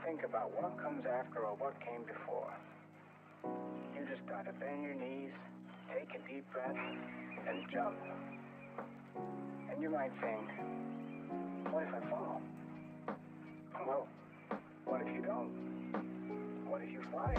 think about what comes after or what came before. You just gotta bend your knees, take a deep breath, and jump. And you might think, what if I fall? Well, what if you don't? What if you fly?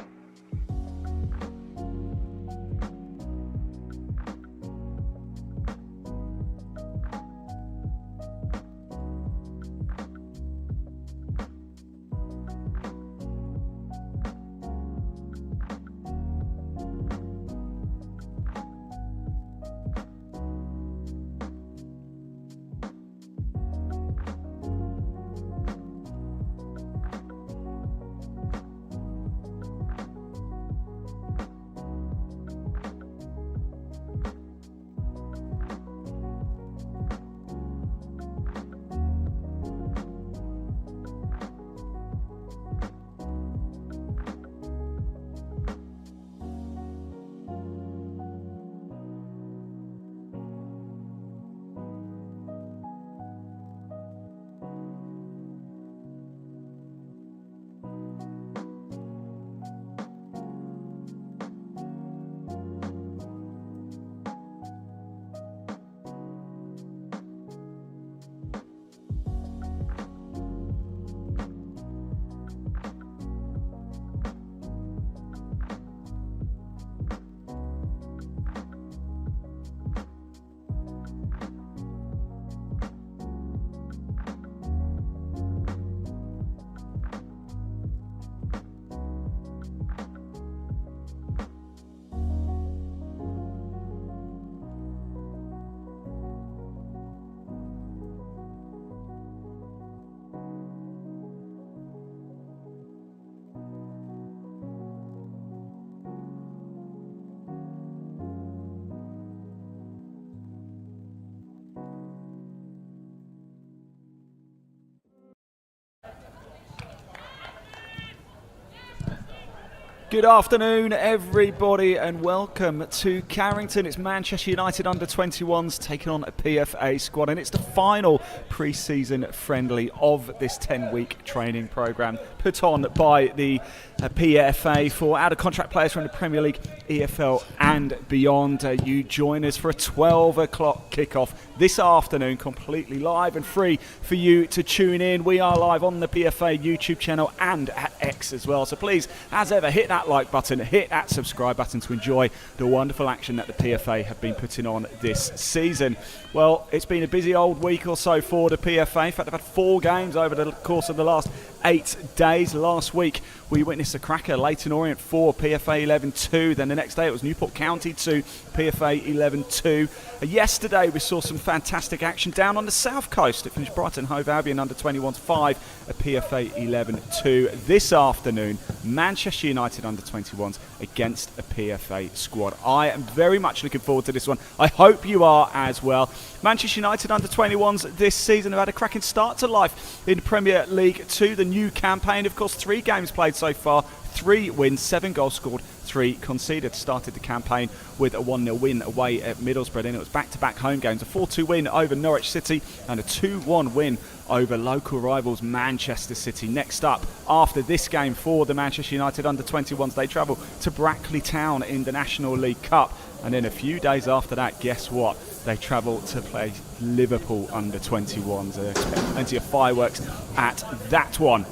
Good afternoon, everybody, and welcome to Carrington. It's Manchester United under-21s taking on a PFA squad, and it's the final pre-season friendly of this 10-week training programme put on by the PFA for out-of-contract players from the Premier League, EFL and beyond. You join us for a 12 o'clock kickoff this afternoon, completely live and free for you to tune in. We are live on the PFA YouTube channel and at X as well. So please, as ever, hit that like button, hit that subscribe button to enjoy the wonderful action that the PFA have been putting on this season. Well, it's been a busy old week or so for the PFA. In fact, they've had 4 games over the course of the last 8 days. Last week, we witnessed a cracker, Leyton Orient 4, PFA 11-2. Then the next day, it was Newport County 2, PFA 11-2. Yesterday, we saw some fantastic action down on the south coast. It finished Brighton Hove Albion under-21s 5, a PFA 11-2. This afternoon, Manchester United under-21s against a PFA squad. I am very much looking forward to this one. I hope you are as well. Manchester United under-21s this season have had a cracking start to life in Premier League 2, the new campaign. Of course, 3 games played so far, 3 wins, 7 goals scored, 3 conceded. Started the campaign with a 1-0 win away at Middlesbrough, and it was back-to-back home games, a 4-2 win over Norwich City and a 2-1 win over local rivals Manchester City. Next up, after this game for the Manchester United under-21s, they travel to Brackley Town in the National League Cup. And then a few days after that, guess what? They travel to play Liverpool under-21s. Plenty of fireworks at that one.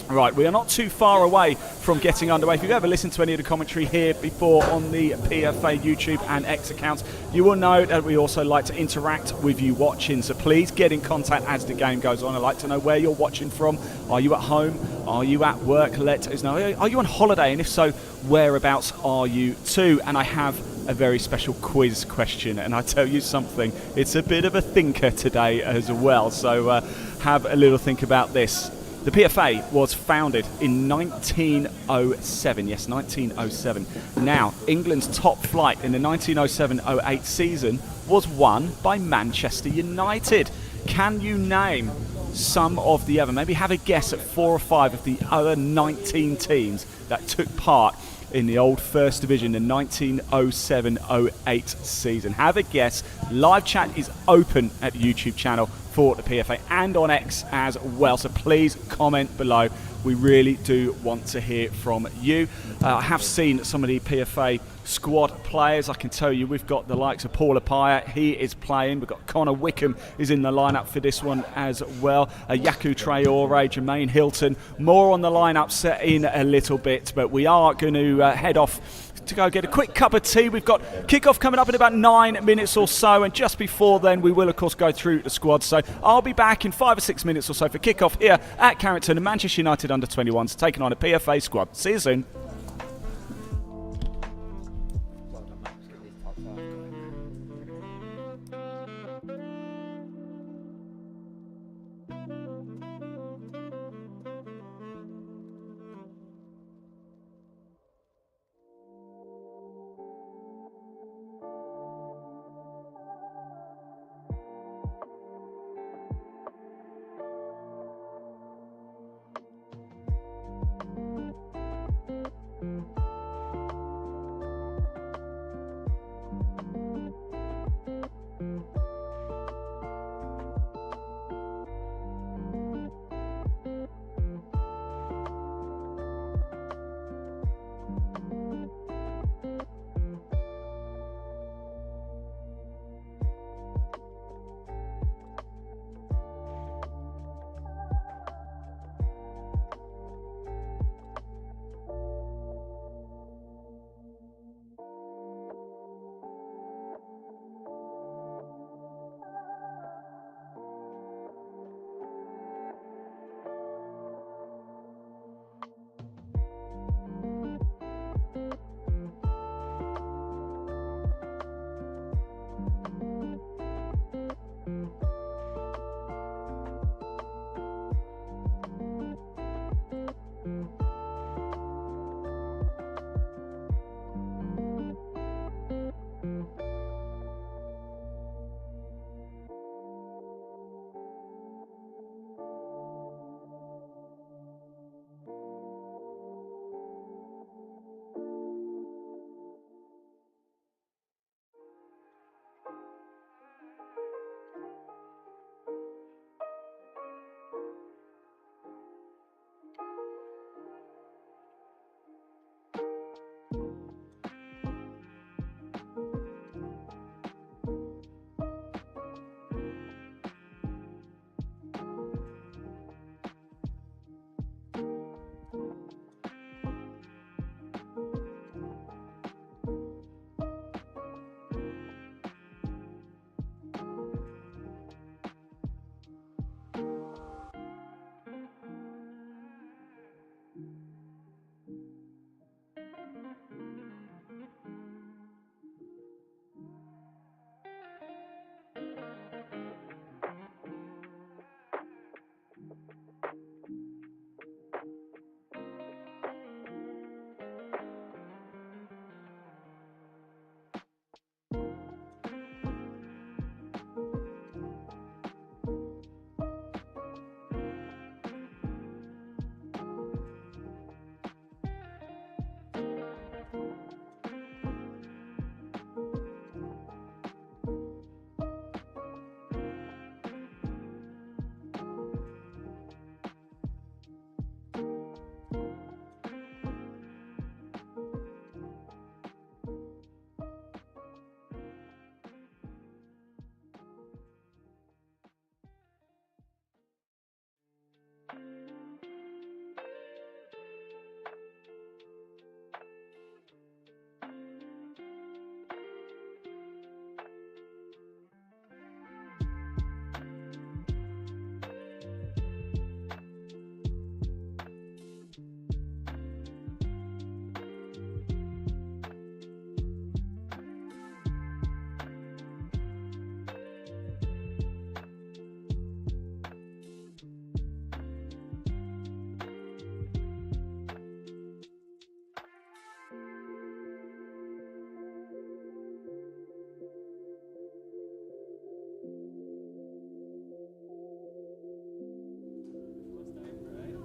Right, we are not too far away from getting underway. If you've ever listened to any of the commentary here before on the PFA YouTube and X accounts, you will know that we also like to interact with you watching. So please get in contact as the game goes on. I'd like to know where you're watching from. Are you at home? Are you at work? Let us know. Are you on holiday? And if so, whereabouts are you too? And I have a very special quiz question, and I tell you something, it's a bit of a thinker today as well. So have a little think about this. The PFA was founded in 1907. Yes, 1907. Now, England's top flight in the 1907-08 season was won by Manchester United. Can you name some of the other, maybe have a guess at 4 or 5 of the other 19 teams that took part in the old First Division, the 1907-08 season? Have a guess. Live chat is open at the YouTube channel for the PFA and on X as well, so please comment below We really do want to hear from you. I have seen some of the PFA squad players. I can tell you we've got the likes of Paul Apaya, he is playing. We've got Connor Wickham is in the lineup for this one as well. Yaku Traore, Jermaine Hilton, more on the lineup set in a little bit, but we are going to head off to go get a quick cup of tea. We've got kickoff coming up in about 9 minutes or so, and just before then we will of course go through the squad. So I'll be back in 5 or 6 minutes or so for kickoff here at Carrington, and Manchester United under 21s taking on a PFA squad. See you soon.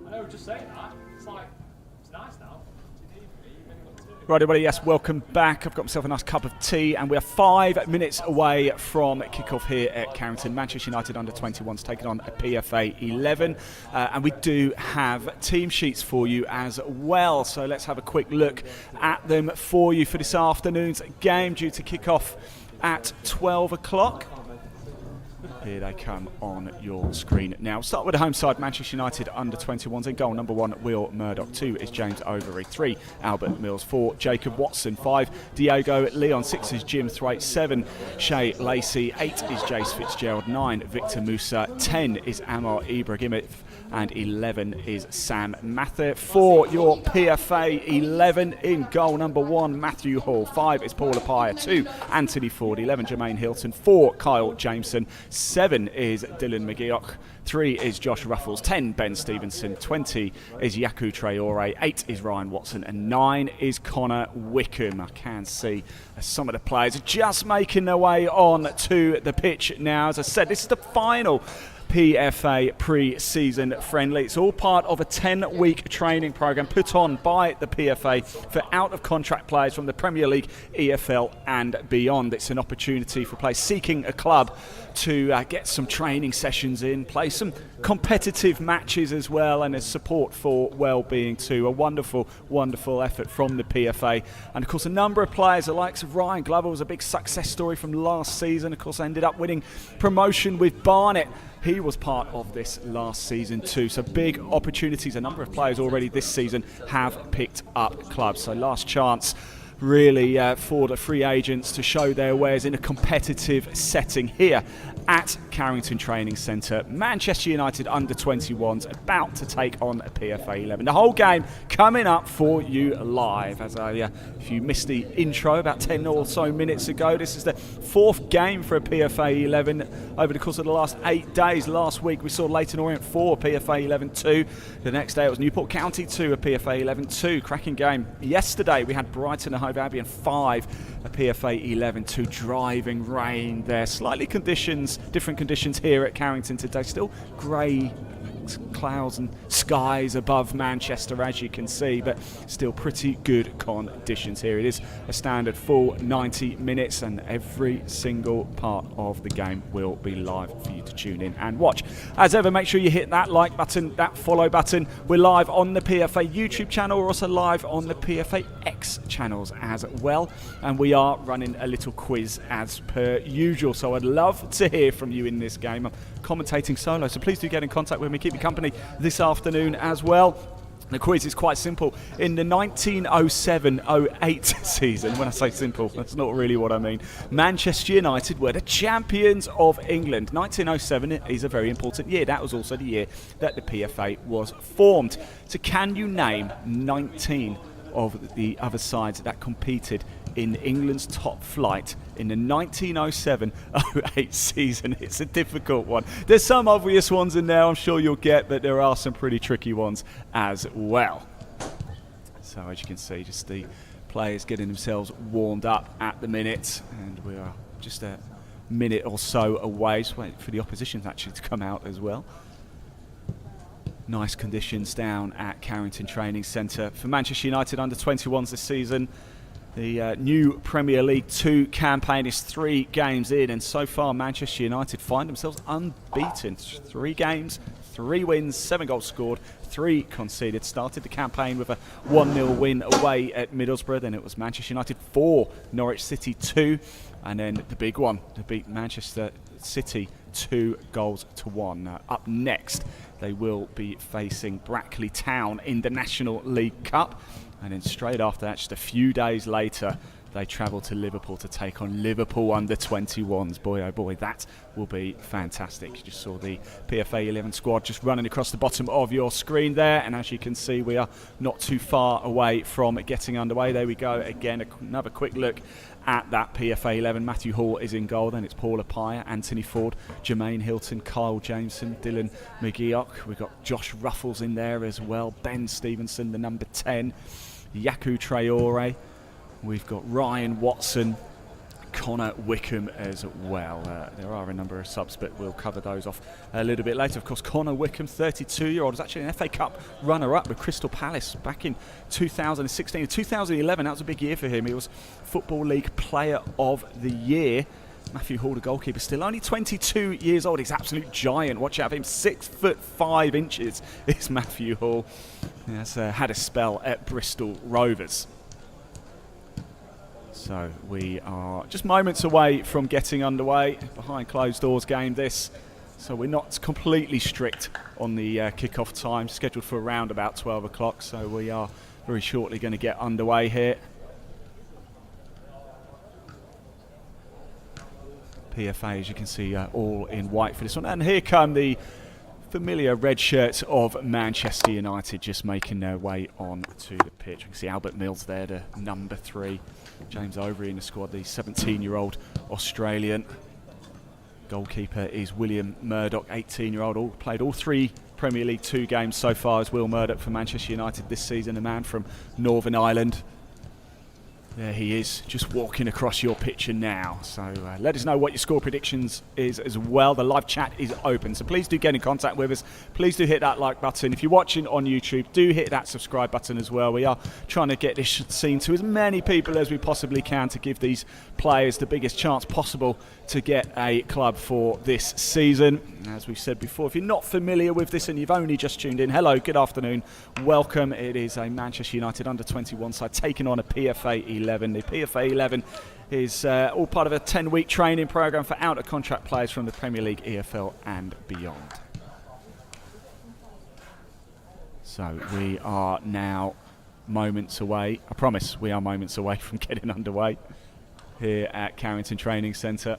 I know, just saying that. It's like, it's nice now. What do you need from me? You've only got two. Right, everybody, yes, welcome back. I've got myself a nice cup of tea, and we are 5 minutes away from kickoff here at Carrington. Manchester United under-21s taking on a PFA 11, and we do have team sheets for you as well. So let's have a quick look at them for you for this afternoon's game, due to kick off at 12 o'clock. Here they come on your screen now. We'll start with the home side, Manchester United under-21s. In goal, number 1, Will Murdoch. 2 is James Overy. 3, Albert Mills. 4, Jacob Watson. 5, Diego Leon. 6 is Jim Thwaite. 7, Shay Lacy. 8 is Jace Fitzgerald. 9, Victor Musa. 10 is Amar Ibrahimovic. And 11 is Sam Mather. For your PFA 11, in goal, number 1, Matthew Hall. 5 is Paul Appiah. 2, Anthony Ford. 11, Jermaine Hilton. 4, Kyle Jameson. 7 is Dylan McGeoch. 3 is Josh Ruffles. 10, Ben Stevenson. 20 is Yaku Traore. 8 is Ryan Watson. And 9 is Connor Wickham. I can see some of the players are just making their way on to the pitch now. As I said, this is the final PFA pre-season friendly. It's all part of a 10-week training program put on by the PFA for out-of-contract players from the Premier League, EFL and beyond. It's an opportunity for players seeking a club to get some training sessions in, play some competitive matches as well, and there's support for well-being too. A wonderful, wonderful effort from the PFA. And of course, a number of players, the likes of Ryan Glover, was a big success story from last season. Of course, ended up winning promotion with Barnet. He was part of this last season too. So big opportunities. A number of players already this season have picked up clubs. So last chance really for the free agents to show their wares in a competitive setting here at Carrington Training Centre. Manchester United under-21s about to take on a PFA 11. The whole game coming up for you live. As if you missed the intro about 10 or so minutes ago, this is the 4th game for a PFA 11 over the course of the last 8 days. Last week we saw Leyton Orient 4, PFA 11 2. The next day it was Newport County 2, a PFA 11 2. Cracking game. Yesterday we had Brighton and Hove Albion 5, a PFA 11 2. Driving rain there. Slightly different conditions here at Carrington today. Still grey clouds and skies above Manchester, as you can see, but still pretty good conditions here. It is a standard full 90 minutes, and every single part of the game will be live for you to tune in and watch. As ever, make sure you hit that like button, that follow button. We're live on the PFA YouTube channel. We're also live on the PFA X channels as well, and we are running a little quiz as per usual, so I'd love to hear from you in this game. I'm commentating solo, so please do get in contact with me. Keep me company this afternoon as well. The quiz is quite simple. In the 1907-08 season, when I say simple, that's not really what I mean, Manchester United were the champions of England. 1907 is a very important year. That was also the year that the PFA was formed. So can you name 19 of the other sides that competed in England's top flight in the 1907-08 season? It's a difficult one. There's some obvious ones in there I'm sure you'll get, but there are some pretty tricky ones as well. So as you can see, just the players getting themselves warmed up at the minute, and we are just a minute or so away. Just waiting for the opposition actually to come out as well. Nice conditions down at Carrington Training Centre for Manchester United under-21s this season. The new Premier League 2 campaign is 3 games in, and so far Manchester United find themselves unbeaten. 3 games, 3 wins, 7 goals scored, 3 conceded. Started the campaign with a 1-0 win away at Middlesbrough. Then it was Manchester United 4, Norwich City 2, and then the big one to beat Manchester City 2-1. Up next, they will be facing Brackley Town in the National League Cup. And then straight after that, just a few days later, they travel to Liverpool to take on Liverpool under-21s. Boy, oh boy, that will be fantastic. You just saw the PFA 11 squad just running across the bottom of your screen there. And as you can see, we are not too far away from getting underway. There we go. Again, another quick look at that PFA 11. Matthew Hall is in goal. Then it's Paul Appiah, Anthony Ford, Jermaine Hilton, Kyle Jameson, Dylan McGeoch. We've got Josh Ruffles in there as well. Ben Stevenson, the number 10. Yaku Traore. We've got Ryan Watson, Connor Wickham as well. There are a number of subs, but we'll cover those off a little bit later. Of course, Connor Wickham, 32-year-old, was actually an FA Cup runner-up with Crystal Palace back in 2016. 2011, that was a big year for him. He was Football League Player of the Year. Matthew Hall, the goalkeeper, still only 22 years old. He's an absolute giant. Watch out for him. 6'5" is Matthew Hall. He has had a spell at Bristol Rovers. So we are just moments away from getting underway. Behind closed doors game this. So we're not completely strict on the kickoff time, scheduled for around about 12 o'clock. So we are very shortly going to get underway here. PFA, as you can see, all in white for this one. And here come the familiar red shirts of Manchester United, just making their way on to the pitch. You can see Albert Mills there, the number 3. James Overy in the squad, the 17-year-old Australian. Goalkeeper is William Murdoch, 18-year-old. Played all 3 Premier League 2 games so far as Will Murdoch for Manchester United this season, a man from Northern Ireland. There he is, just walking across your picture now. So let us know what your score predictions is as well. The live chat is open, so please do get in contact with us. Please do hit that like button. If you're watching on YouTube, do hit that subscribe button as well. We are trying to get this seen to as many people as we possibly can to give these players the biggest chance possible to get a club for this season. As we've said before, if you're not familiar with this and you've only just tuned in, hello, good afternoon, welcome. It is a Manchester United under-21 side taking on a PFA 11. The PFA 11 is all part of a 10-week training programme for out-of-contract players from the Premier League, EFL and beyond. So we are now moments away. I promise we are moments away from getting underway here at Carrington Training Centre.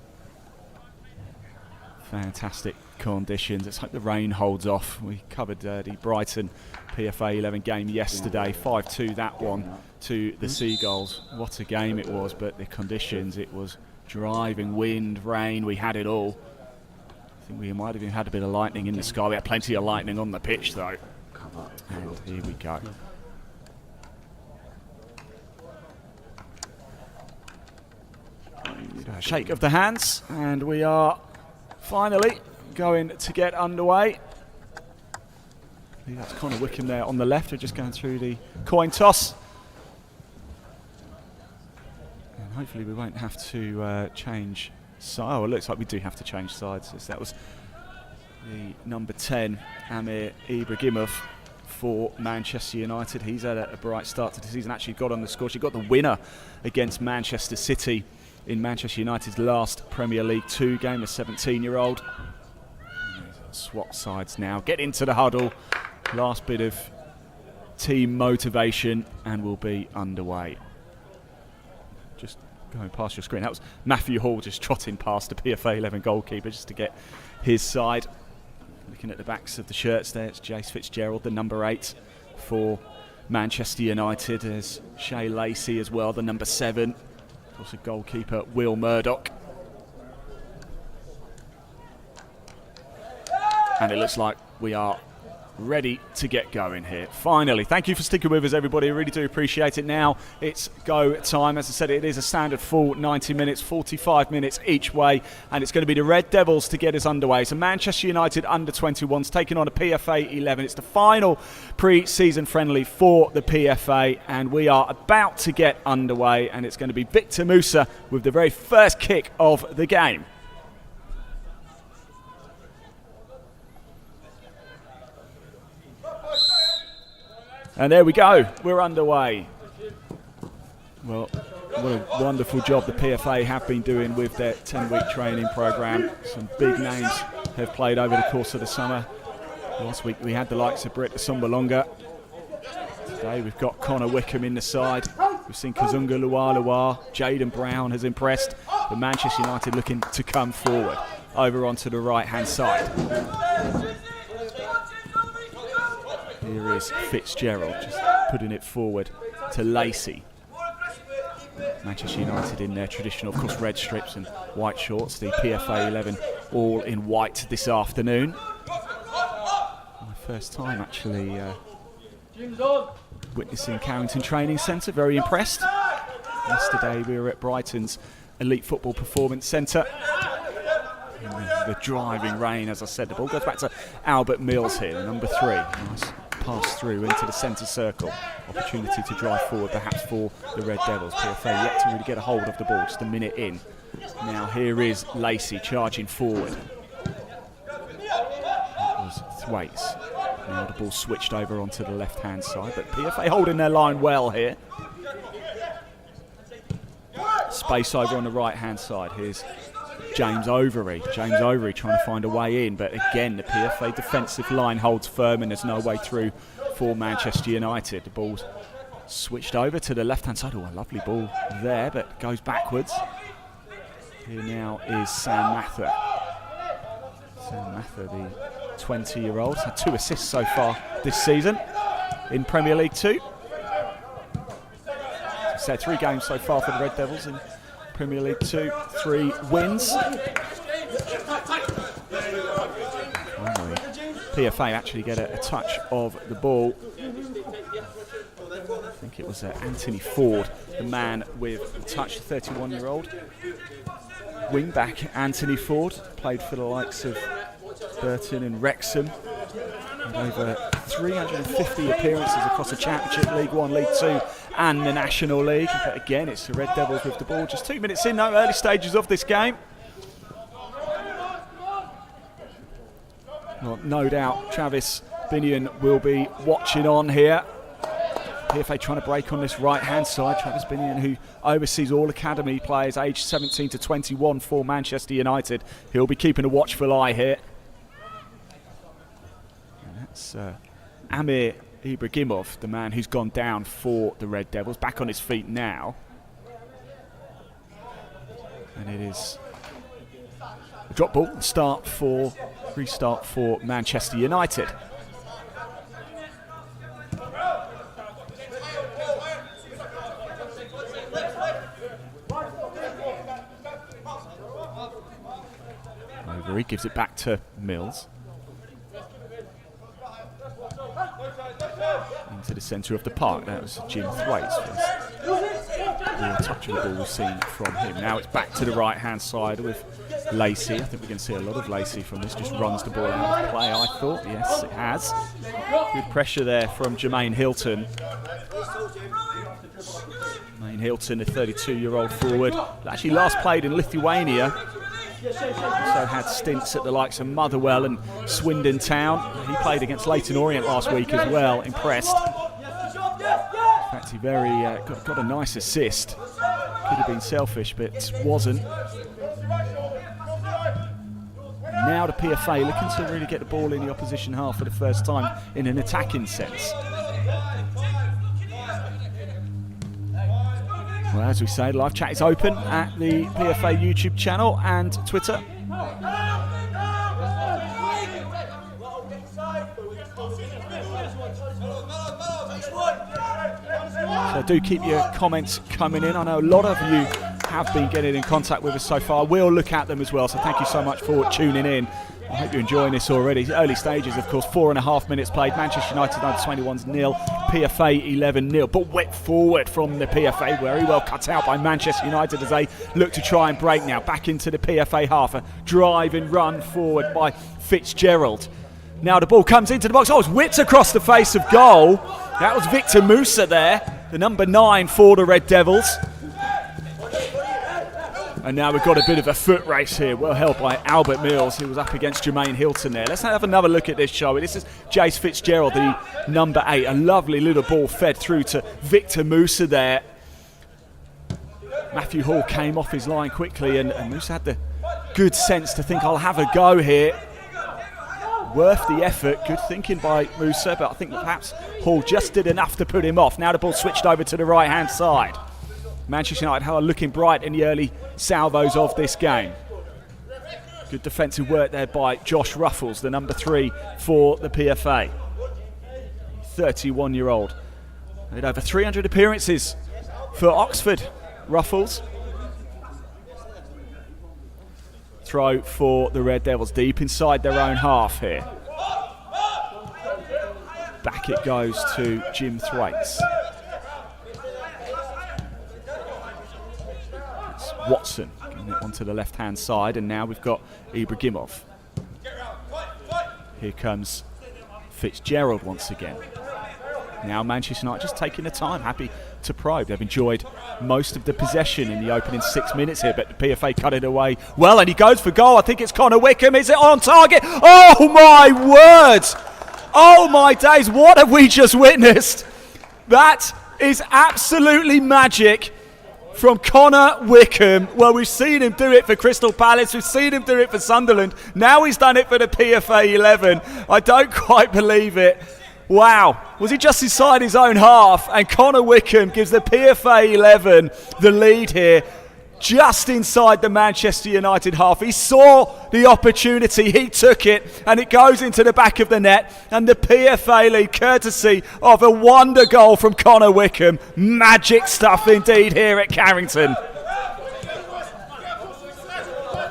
Fantastic conditions. Let's hope the rain holds off. We covered the Brighton PFA 11 game yesterday, 5-2 that one to the Seagulls. What a game it was, but the conditions, it was driving wind, rain, we had it all. I think we might have even had a bit of lightning in the sky. We had plenty of lightning on the pitch though. And here we go. So a shake of the hands, and we are finally going to get underway. That's Connor Wickham there on the left. We're just going through the coin toss. And hopefully we won't have to change sides. Oh, it looks like we do have to change sides. As that was the number 10, Amir Ibrahimov for Manchester United. He's had a bright start to the season. Actually got on the score. She got the winner against Manchester City in Manchester United's last Premier League 2 game, a 17-year-old. Swap sides now. Get into the huddle. Last bit of team motivation and we'll be underway. Just going past your screen. That was Matthew Hall just trotting past the PFA 11 goalkeeper just to get his side. Looking at the backs of the shirts there, it's Jace Fitzgerald, the number 8 for Manchester United. There's Shay Lacy as well, the number 7. Also goalkeeper Will Murdoch. And it looks like we are ready to get going here. Finally, thank you for sticking with us, everybody. I really do appreciate it. Now it's go time. As I said, it is a standard full 90 minutes, 45 minutes each way, and it's going to be the Red Devils to get us underway. So Manchester United under-21s taking on a PFA 11. It's the final pre-season friendly for the PFA, and we are about to get underway, and it's going to be Victor Musa with the very first kick of the game. And there we go, we're underway. Well, what a wonderful job the PFA have been doing with their 10-week training programme. Some big names have played over the course of the summer. Last week we had the likes of Britt Asombalonga. Today we've got Connor Wickham in the side. We've seen Kazunga Lualua. Jaden Brown has impressed. But Manchester United looking to come forward over onto the right-hand side. Here is Fitzgerald just putting it forward to Lacy. Manchester United in their traditional, of course, red strips and white shorts. The PFA 11 all in white this afternoon. My first time actually witnessing Carrington Training Centre. Very impressed. Yesterday we were at Brighton's Elite Football Performance Centre. The driving rain, as I said. The ball goes back to Albert Mills here, number 3. Nice pass through into the centre circle. Opportunity to drive forward, perhaps for the Red Devils. PFA yet to really get a hold of the ball, just a minute in. Now here is Lacy charging forward. That was Thwaites. Now the ball switched over onto the left-hand side, but PFA holding their line well here. Space over on the right-hand side. Here's James Overy. James Overy trying to find a way in, but again the PFA defensive line holds firm and there's no way through for Manchester United. The ball's switched over to the left-hand side. Oh, a lovely ball there, but goes backwards. Here now is Sam Mather. Sam Mather, the 20-year-old, had 2 assists so far this season in Premier League 2. So 3 games so far for the Red Devils in Premier League 2, 3 wins. Finally, PFA actually get a touch of the ball. I think it was Anthony Ford, the man with the touch, the 31-year-old. Wing-back Anthony Ford, played for the likes of Burton and Wrexham. And over 350 appearances across the Championship, League 1, League 2 and the National League. But again, it's the Red Devils with the ball. Just 2 minutes in, no early stages of this game. Well, no doubt Travis Binion will be watching on here. PFA trying to break on this right-hand side. Travis Binion, who oversees all academy players aged 17 to 21 for Manchester United. He'll be keeping a watchful eye here. And that's Amir Ibrahimov, the man who's gone down for the Red Devils, back on his feet now. And it is a drop ball, restart for Manchester United. Overy gives it back to Mills. Into the centre of the park. That was Jim Thwaites. Real touch of the ball we've seen from him. Now it's back to the right-hand side with Lacy. I think we're going to see a lot of Lacy from this. Just runs the ball out of play, I thought. Yes, it has. Good pressure there from Jermaine Hilton. Jermaine Hilton, a 32-year-old forward. Actually last played in Lithuania. Also had stints at the likes of Motherwell and Swindon Town. He played against Leyton Orient last week as well. Impressed. In fact, he got a nice assist. Could have been selfish, but wasn't. Now the PFA looking to really get the ball in the opposition half for the first time in an attacking sense. Well, as we say, live chat is open at the PFA YouTube channel and Twitter. So do keep your comments coming in. I know a lot of you have been getting in contact with us so far. We'll look at them as well, so thank you so much for tuning in. I hope you're enjoying this already. Early stages, of course, 4.5 minutes played. Manchester United under-21s 0, PFA 11 0. But wet forward from the PFA, very well cut out by Manchester United as they look to try and break now. Back into the PFA half, a drive and run forward by Fitzgerald. Now the ball comes into the box. Oh, it's whipped across the face of goal. That was Victor Musa there, the number 9 for the Red Devils. And now we've got a bit of a foot race here, well held by Albert Mills, who was up against Jermaine Hilton there. Let's have another look at this, shall we? This is Jace Fitzgerald, the number 8. A lovely little ball fed through to Victor Musa there. Matthew Hall came off his line quickly, and Musa had the good sense to think, I'll have a go here. Worth the effort. Good thinking by Musa, but I think perhaps Hall just did enough to put him off. Now the ball switched over to the right-hand side. Manchester United are looking bright in the early salvos of this game. Good defensive work there by Josh Ruffles, the number 3 for the PFA. 31-year-old. Made over 300 appearances for Oxford, Ruffles. Throw for the Red Devils deep inside their own half here. Back it goes to Jim Thwaites. Watson getting it onto the left-hand side, and now we've got Ibrahimov. Here comes Fitzgerald once again. Now Manchester United just taking the time, happy to probe. They've enjoyed most of the possession in the opening 6 minutes here, but the PFA cut it away well, and he goes for goal. I think it's Connor Wickham. Is it on target? Oh my word! Oh my days, what have we just witnessed? That is absolutely magic from Connor Wickham. Well, we've seen him do it for Crystal Palace, we've seen him do it for Sunderland, now he's done it for the PFA 11. I don't quite believe it. Wow, was he just inside his own half? And Connor Wickham gives the PFA 11 the lead here, just inside the Manchester United half. He saw the opportunity, he took it, and it goes into the back of the net. And the PFA lead, courtesy of a wonder goal from Connor Wickham. Magic stuff indeed here at Carrington.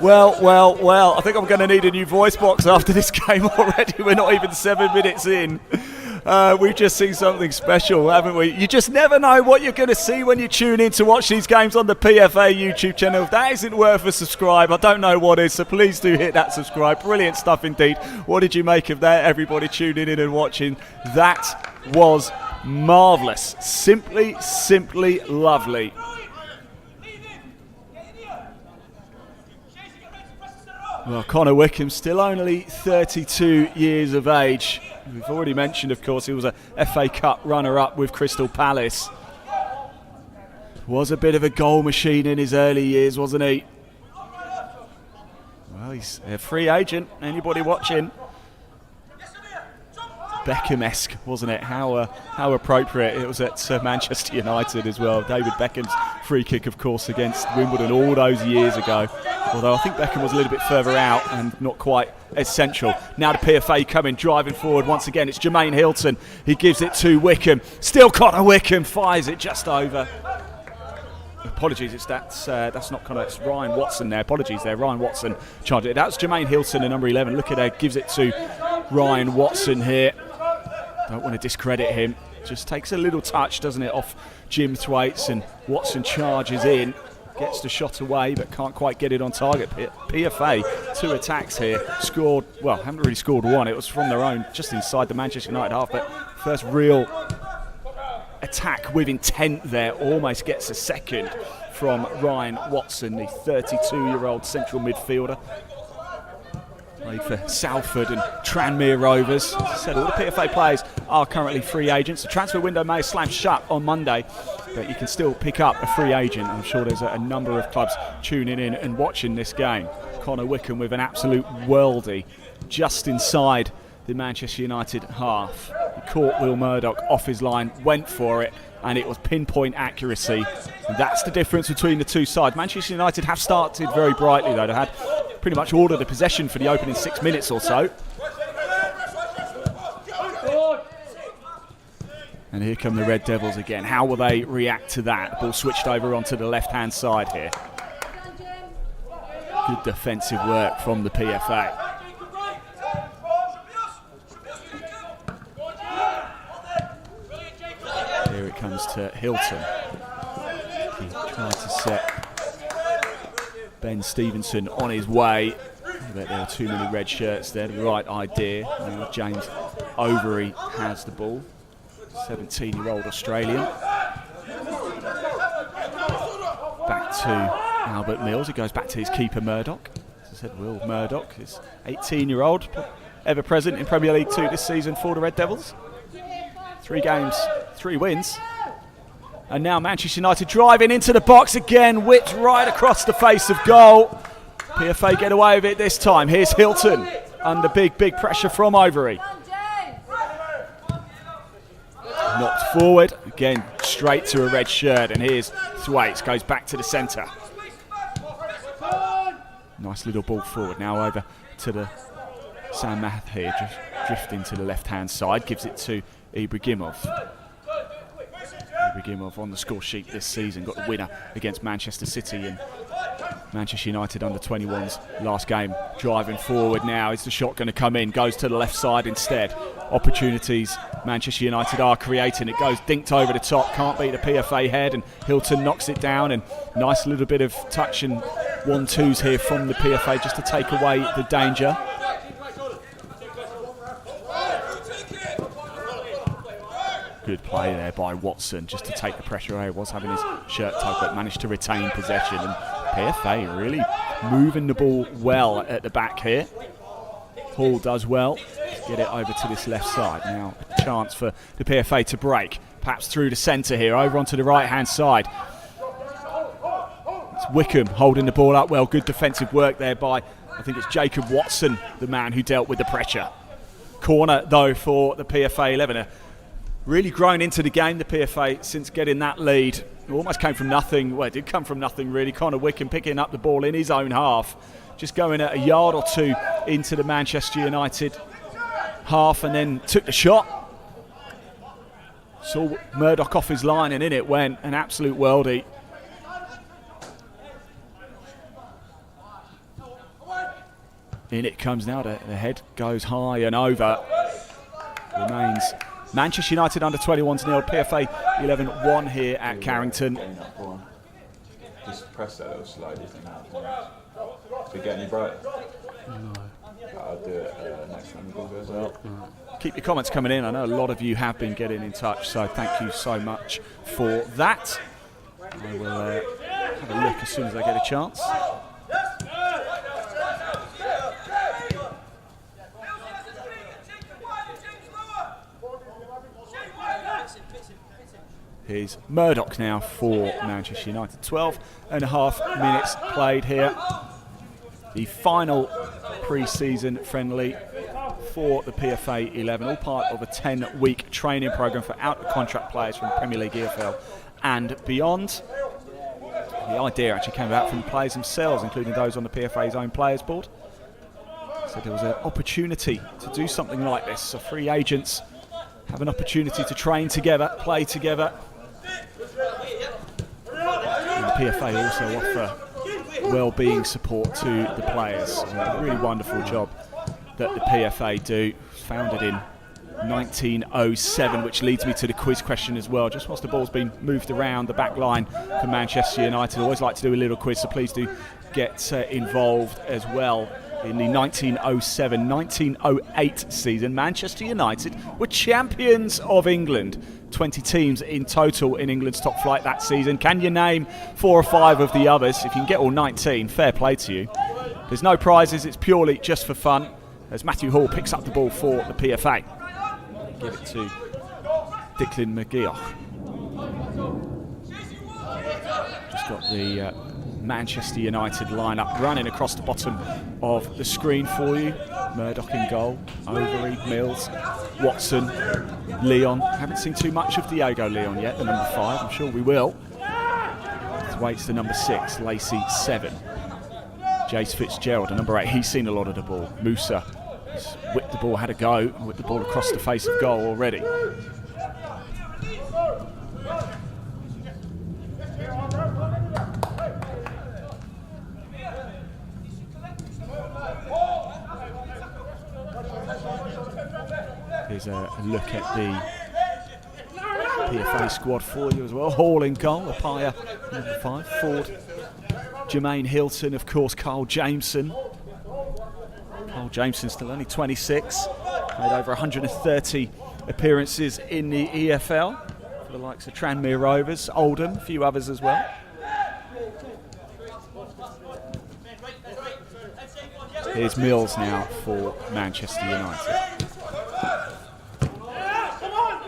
Well, I think I'm going to need a new voice box after this game already. We're not even 7 minutes in. We've just seen something special, haven't we? You just never know what you're going to see when you tune in to watch these games on the PFA YouTube channel. If that isn't worth a subscribe, I don't know what is, so please do hit that subscribe. Brilliant stuff indeed. What did you make of that, everybody tuning in and watching? That was marvellous. Simply lovely. Well, Connor Wickham, still only 32 years of age. We've already mentioned, of course, he was a FA Cup runner-up with Crystal Palace. Was a bit of a goal machine in his early years, wasn't he? Well, he's a free agent. Anybody watching? Beckham-esque, wasn't it? How appropriate. It was at Manchester United as well. David Beckham's free kick, of course, against Wimbledon all those years ago. Although I think Beckham was a little bit further out and not quite as central. Now the PFA coming, driving forward once again. It's Jermaine Hilton. He gives it to Wickham. Still Connor Wickham fires it just over. Apologies, that's not Connor, it's Ryan Watson there. Apologies there, Ryan Watson charged it. That's Jermaine Hilton, the number 11. Look at that, gives it to Ryan Watson here. Don't want to discredit him. Just takes a little touch, doesn't it, off Jim Thwaites, and Watson charges in. Gets the shot away, but can't quite get it on target. PFA, 2 attacks here. Scored, well, haven't really scored one. It was from their own, just inside the Manchester United half. But first real attack with intent there. Almost gets a second from Ryan Watson, the 32-year-old central midfielder. Played for Salford and Tranmere Rovers. As I said, all the PFA players are currently free agents. The transfer window may have slammed shut on Monday, but you can still pick up a free agent. I'm sure there's a number of clubs tuning in and watching this game. Connor Wickham with an absolute worldie just inside the Manchester United half. He caught Will Murdoch off his line, went for it, and it was pinpoint accuracy. And that's the difference between the two sides. Manchester United have started very brightly, though. They had pretty much all of the possession for the opening 6 minutes or so. And here come the Red Devils again. How will they react to that? Ball switched over onto the left-hand side here. Good defensive work from the PFA. Here it comes to Hilton. He tried to set Ben Stevenson on his way. I bet there are too many red shirts there. The right idea. Now James Overy has the ball. 17-year-old Australian. Back to Albert Mills. It goes back to his keeper Murdoch. As I said, Will Murdoch is 18-year-old, ever present in Premier League 2 this season for the Red Devils. 3 games, 3 wins. And now Manchester United driving into the box again, whipped right across the face of goal. PFA get away with it this time. Here's Hilton under big pressure from Overy. Knocked forward, again straight to a red shirt, and here's Thwaites, goes back to the centre. Nice little ball forward, now over to the Sam Math here, just drifting to the left-hand side, gives it to Ibrahimov. Ibrahimov on the score sheet this season, got the winner against Manchester City in Manchester United under 21s last game. Driving forward now. Is the shot going to come in? Goes to the left side instead. Opportunities Manchester United are creating. It goes dinked over the top. Can't beat the PFA head, and Hilton knocks it down. And nice little bit of touch and 1-2s here from the PFA just to take away the danger. Good play there by Watson just to take the pressure away. He was having his shirt tugged but managed to retain possession. And PFA really moving the ball well at the back here. Hall does well to get it over to this left side. Now a chance for the PFA to break. Perhaps through the centre here, over onto the right-hand side. It's Wickham holding the ball up well. Good defensive work there by, I think it's Jacob Watson, the man who dealt with the pressure. Corner, though, for the PFA 11. Really grown into the game, the PFA, since getting that lead. It almost came from nothing. Well, it did come from nothing, really. Connor Wickham picking up the ball in his own half. Just going a yard or two into the Manchester United half and then took the shot. Saw Murdoch off his line and in it went. An absolute worldie. In it comes now. The head goes high and over. Remains Manchester United under 21s nil. PFA 11-1 here at Carrington. Just press that little slidey thing out. Did it get any brighter? No. I'll do it next time we go as well. Keep your comments coming in. I know a lot of you have been getting in touch, so thank you so much for that. I will have a look as soon as I get a chance. Here's Murdoch now for Manchester United. 12.5 minutes played here. The final pre-season friendly for the PFA 11, all part of a 10-week training programme for out-of-contract players from Premier League, EFL and beyond. The idea actually came about from the players themselves, including those on the PFA's own players board. So there was an opportunity to do something like this, so free agents have an opportunity to train together, play together. And the PFA also offer well-being support to the players. A really wonderful job that the PFA do. Founded in 1907, which leads me to the quiz question as well. Just whilst the ball's been moved around the back line for Manchester United, I always like to do a little quiz, so please do get involved as well. In the 1907-1908 season, Manchester United were champions of England. 20 teams in total in England's top flight that season. Can you name 4 or 5 of the others? If you can get all 19, fair play to you. There's no prizes, it's purely just for fun, as Matthew Hall picks up the ball for the PFA. Give it to Declan McGeoch. Just got the Manchester United lineup running across the bottom of the screen for you. Murdoch in goal, Overy, Mills, Watson, Leon. Haven't seen too much of Diego Leon yet, the number 5. I'm sure we will. Waits the number 6, Lacy 7. Jace Fitzgerald, the number 8. He's seen a lot of the ball. Musa has whipped the ball, had a go, whipped the ball across the face of goal already. Here's a look at the PFA squad for you as well. Hall in goal, Apaya, number 5, Ford, Jermaine Hilton, of course, Carl Jameson. Carl Jameson still only 26, made over 130 appearances in the EFL for the likes of Tranmere Rovers, Oldham, a few others as well. Here's Mills now for Manchester United.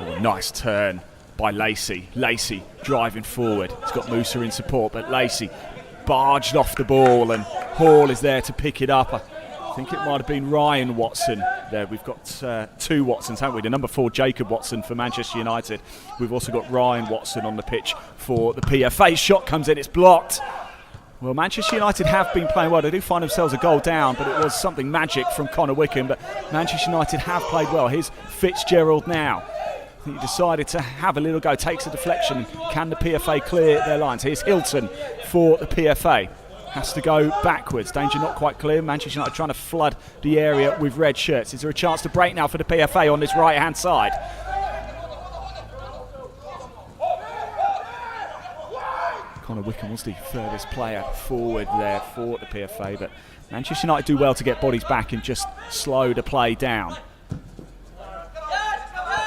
Oh, nice turn by Lacy. Lacy driving forward. He's got Musa in support, but Lacy barged off the ball and Hall is there to pick it up. I think it might have been Ryan Watson there. We've got 2 Watsons, haven't we? The number 4, Jacob Watson for Manchester United. We've also got Ryan Watson on the pitch for the PFA. Shot comes in, it's blocked. Well, Manchester United have been playing well. They do find themselves a goal down, but it was something magic from Connor Wickham. But Manchester United have played well. Here's Fitzgerald now. He decided to have a little go, takes a deflection. Can the PFA clear their lines? Here's Hilton for the PFA. has to go backwards. Danger not quite clear. Manchester United trying to flood the area with red shirts. Is there a chance to break now for the PFA on this right-hand side? Connor Wickham was the furthest player forward there for the PFA, but Manchester United do well to get bodies back and just slow the play down.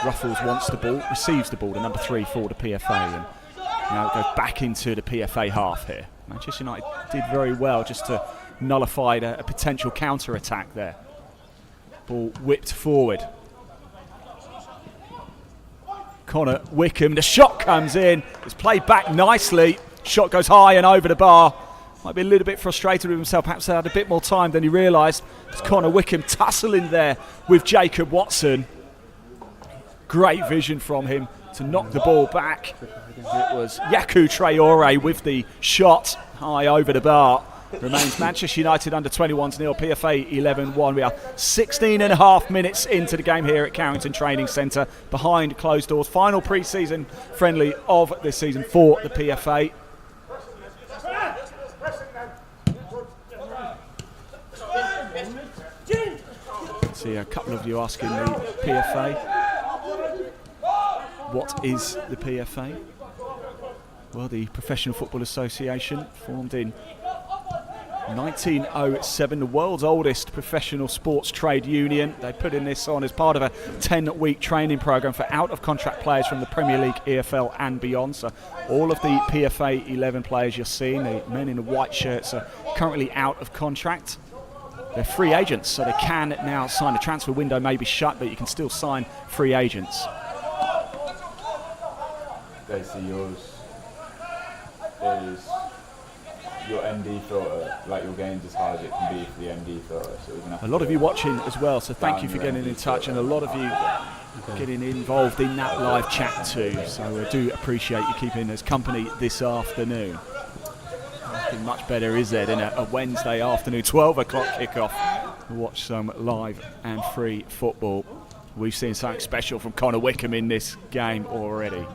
Ruffles wants the ball, receives the ball, the number 3 for the PFA, and now it goes back into the PFA half here. Manchester United did very well just to nullify a potential counter-attack there. Ball whipped forward. Connor Wickham, the shot comes in, it's played back nicely, shot goes high and over the bar. Might be a little bit frustrated with himself, perhaps had a bit more time than he realised. It's Connor Wickham tussling there with Jacob Watson. Great vision from him to knock the ball back. It was Yaku Traore with the shot high over the bar. Remains Manchester United under 21s nil, PFA 11-1. We are 16.5 minutes into the game here at Carrington Training Centre behind closed doors. Final pre-season friendly of this season for the PFA. See a couple of you asking the PFA. What is the PFA? Well, the Professional Football Association, formed in 1907, the world's oldest professional sports trade union. They put in this on as part of a 10-week training programme for out-of-contract players from the Premier League, EFL and beyond. So all of the PFA 11 players you're seeing, the men in the white shirts, are currently out of contract. They're free agents, so they can now sign. The transfer window may be shut, but you can still sign free agents. Lacy, yours is your ND filter, like your game's as hard as it can be for the ND filter. So a lot of you watching as well, so thank you for getting in touch, and a lot of you getting involved in that live chat too. So I do appreciate you keeping us company this afternoon. Nothing much better, is there, than a Wednesday afternoon, 12 o'clock kickoff to watch some live and free football. We've seen something special from Connor Wickham in this game already.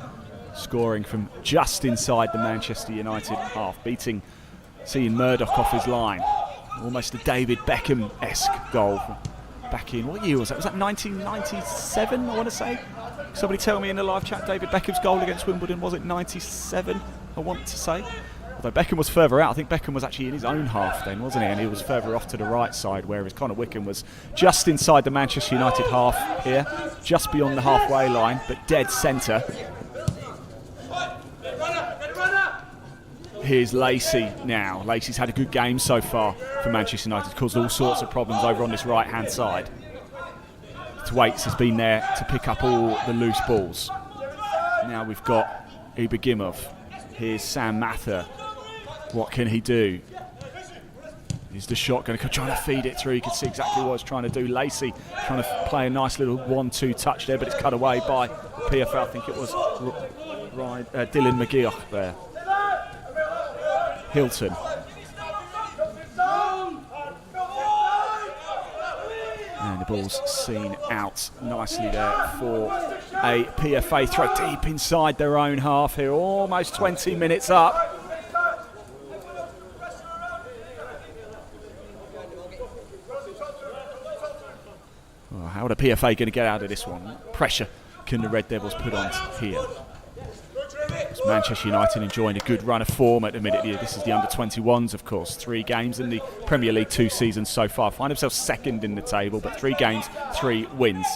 Scoring from just inside the Manchester United half, seeing Murdoch off his line. Almost a David Beckham-esque goal back in, what year was that? Was that 1997, I want to say? Somebody tell me in the live chat, David Beckham's goal against Wimbledon, was it 97, I want to say? Although Beckham was further out, I think Beckham was actually in his own half then, wasn't he? And he was further off to the right side, whereas Connor Wickham was just inside the Manchester United half here, just beyond the halfway line, but dead centre. Here's Lacy now. Lacy's had a good game so far for Manchester United, caused all sorts of problems over on this right-hand side. Thwaites has been there to pick up all the loose balls. Now we've got Ibrahimov. Here's Sam Mather. What can he do? Is the shot going to try to feed it through? You can see exactly what he's trying to do. Lacy trying to play a nice little 1-2 touch there, but it's cut away by the PFL. I think it was Dylan McGeoch there. Hilton. And the ball's seen out nicely there for a PFA throw deep inside their own half here. Almost 20 minutes up. Oh, how are the PFA going to get out of this one? Pressure can the Red Devils put on here? It's Manchester United enjoying a good run of form at the minute here. This is the under-21s, of course. 3 games in the Premier League, 2 seasons so far. Find themselves second in the table, but 3 games, 3 wins.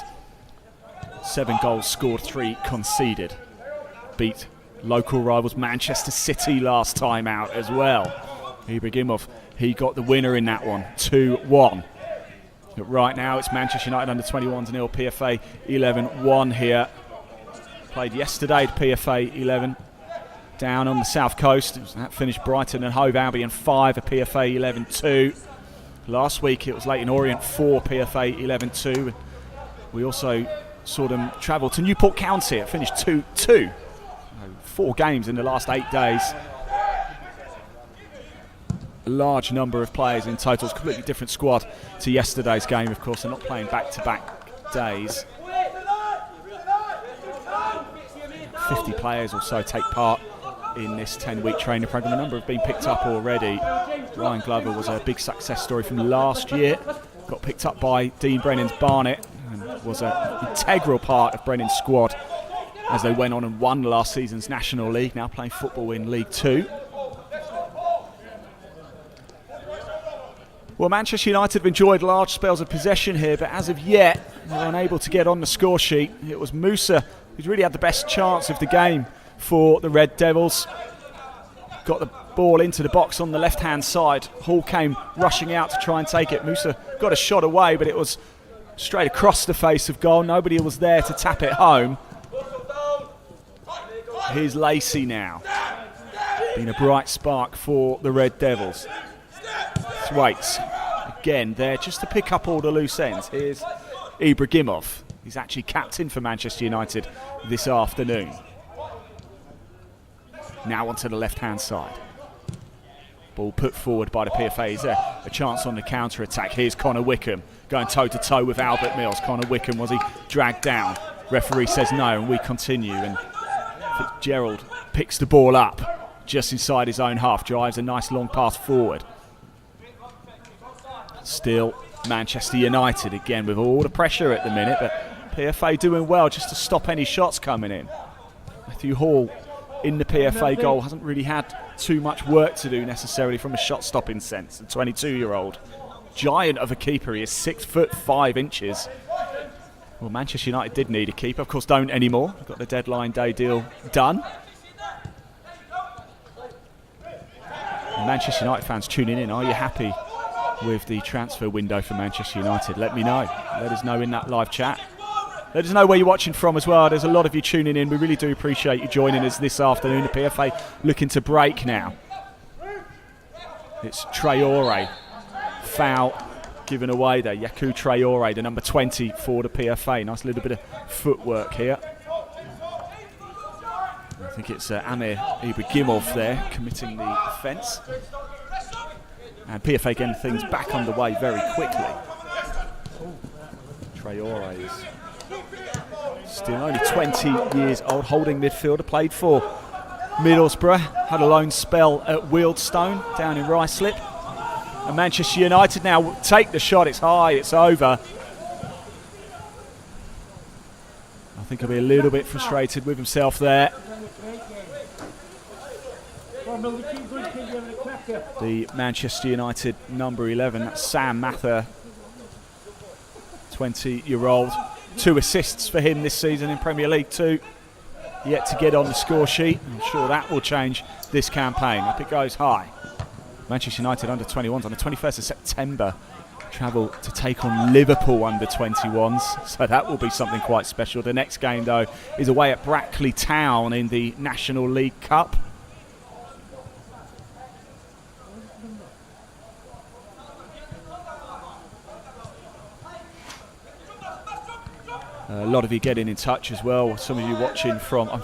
7 goals scored, 3 conceded. Beat local rivals Manchester City last time out as well. Ibrahimov, he got the winner in that one, 2-1. But right now it's Manchester United under 21s nil, PFA 11-1 here. Played yesterday at PFA 11 down on the south coast. That finished Brighton and Hove Albion 5, a PFA 11-2. Last week it was Leyton Orient 4, PFA 11-2. We also saw them travel to Newport County. It finished 2-2. 4 games in the last 8 days. A large number of players in total. It's a completely different squad to yesterday's game, of course. They're not playing back-to-back days. 50 players or so take part in this 10-week training programme. A number have been picked up already. Ryan Glover was a big success story from last year. Got picked up by Dean Brennan's Barnet and was an integral part of Brennan's squad as they went on and won last season's National League, now playing football in League 2. Well, Manchester United have enjoyed large spells of possession here, but as of yet, they're unable to get on the score sheet. It was Musa who's really had the best chance of the game for the Red Devils. Got the ball into the box on the left-hand side. Hall came rushing out to try and take it. Musa got a shot away, but it was straight across the face of goal. Nobody was there to tap it home. Here's Lacy now. Been a bright spark for the Red Devils. Thwaites again there just to pick up all the loose ends. Here's Ibrahimov. He's actually captain for Manchester United this afternoon. Now onto the left-hand side. Ball put forward by the PFA. Is there a chance on the counter-attack? Here's Connor Wickham going toe-to-toe with Albert Mills. Connor Wickham, was he dragged down? Referee says no, and we continue. And Fitzgerald picks the ball up just inside his own half, drives a nice long pass forward. Still Manchester United again with all the pressure at the minute, but PFA doing well just to stop any shots coming in. Matthew Hall in the PFA goal hasn't really had too much work to do necessarily from a shot stopping sense. The 22-year-old giant of a keeper, he is 6'5". Well, Manchester United did need a keeper, of course don't anymore. We've got the deadline day deal done. And Manchester United fans tuning in, are you happy with the transfer window for Manchester United? Let me know. Let us know in that live chat. Let us know where you're watching from as well. There's a lot of you tuning in. We really do appreciate you joining us this afternoon. The PFA looking to break now. It's Traore. Foul given away there. Yaku Traore, the number 20 for the PFA. Nice little bit of footwork here. I think it's Amir Ibrahimov there committing the offence. And PFA getting things back underway very quickly. Traore is still only 20 years old, holding midfielder, played for Middlesbrough, had a loan spell at Wealdstone down in Ruislip. And Manchester United now take the shot, it's high, it's over. I think he'll be a little bit frustrated with himself there. The Manchester United number 11, that's Sam Mather, 20-year-old. 2 assists for him this season in Premier League 2. Yet to get on the score sheet. I'm sure that will change this campaign. Up it goes high. Manchester United under 21s on the 21st of September travel to take on Liverpool under 21s. So that will be something quite special. The next game, though, is away at Brackley Town in the National League Cup. A lot of you getting in touch as well. Some of you watching from... I'm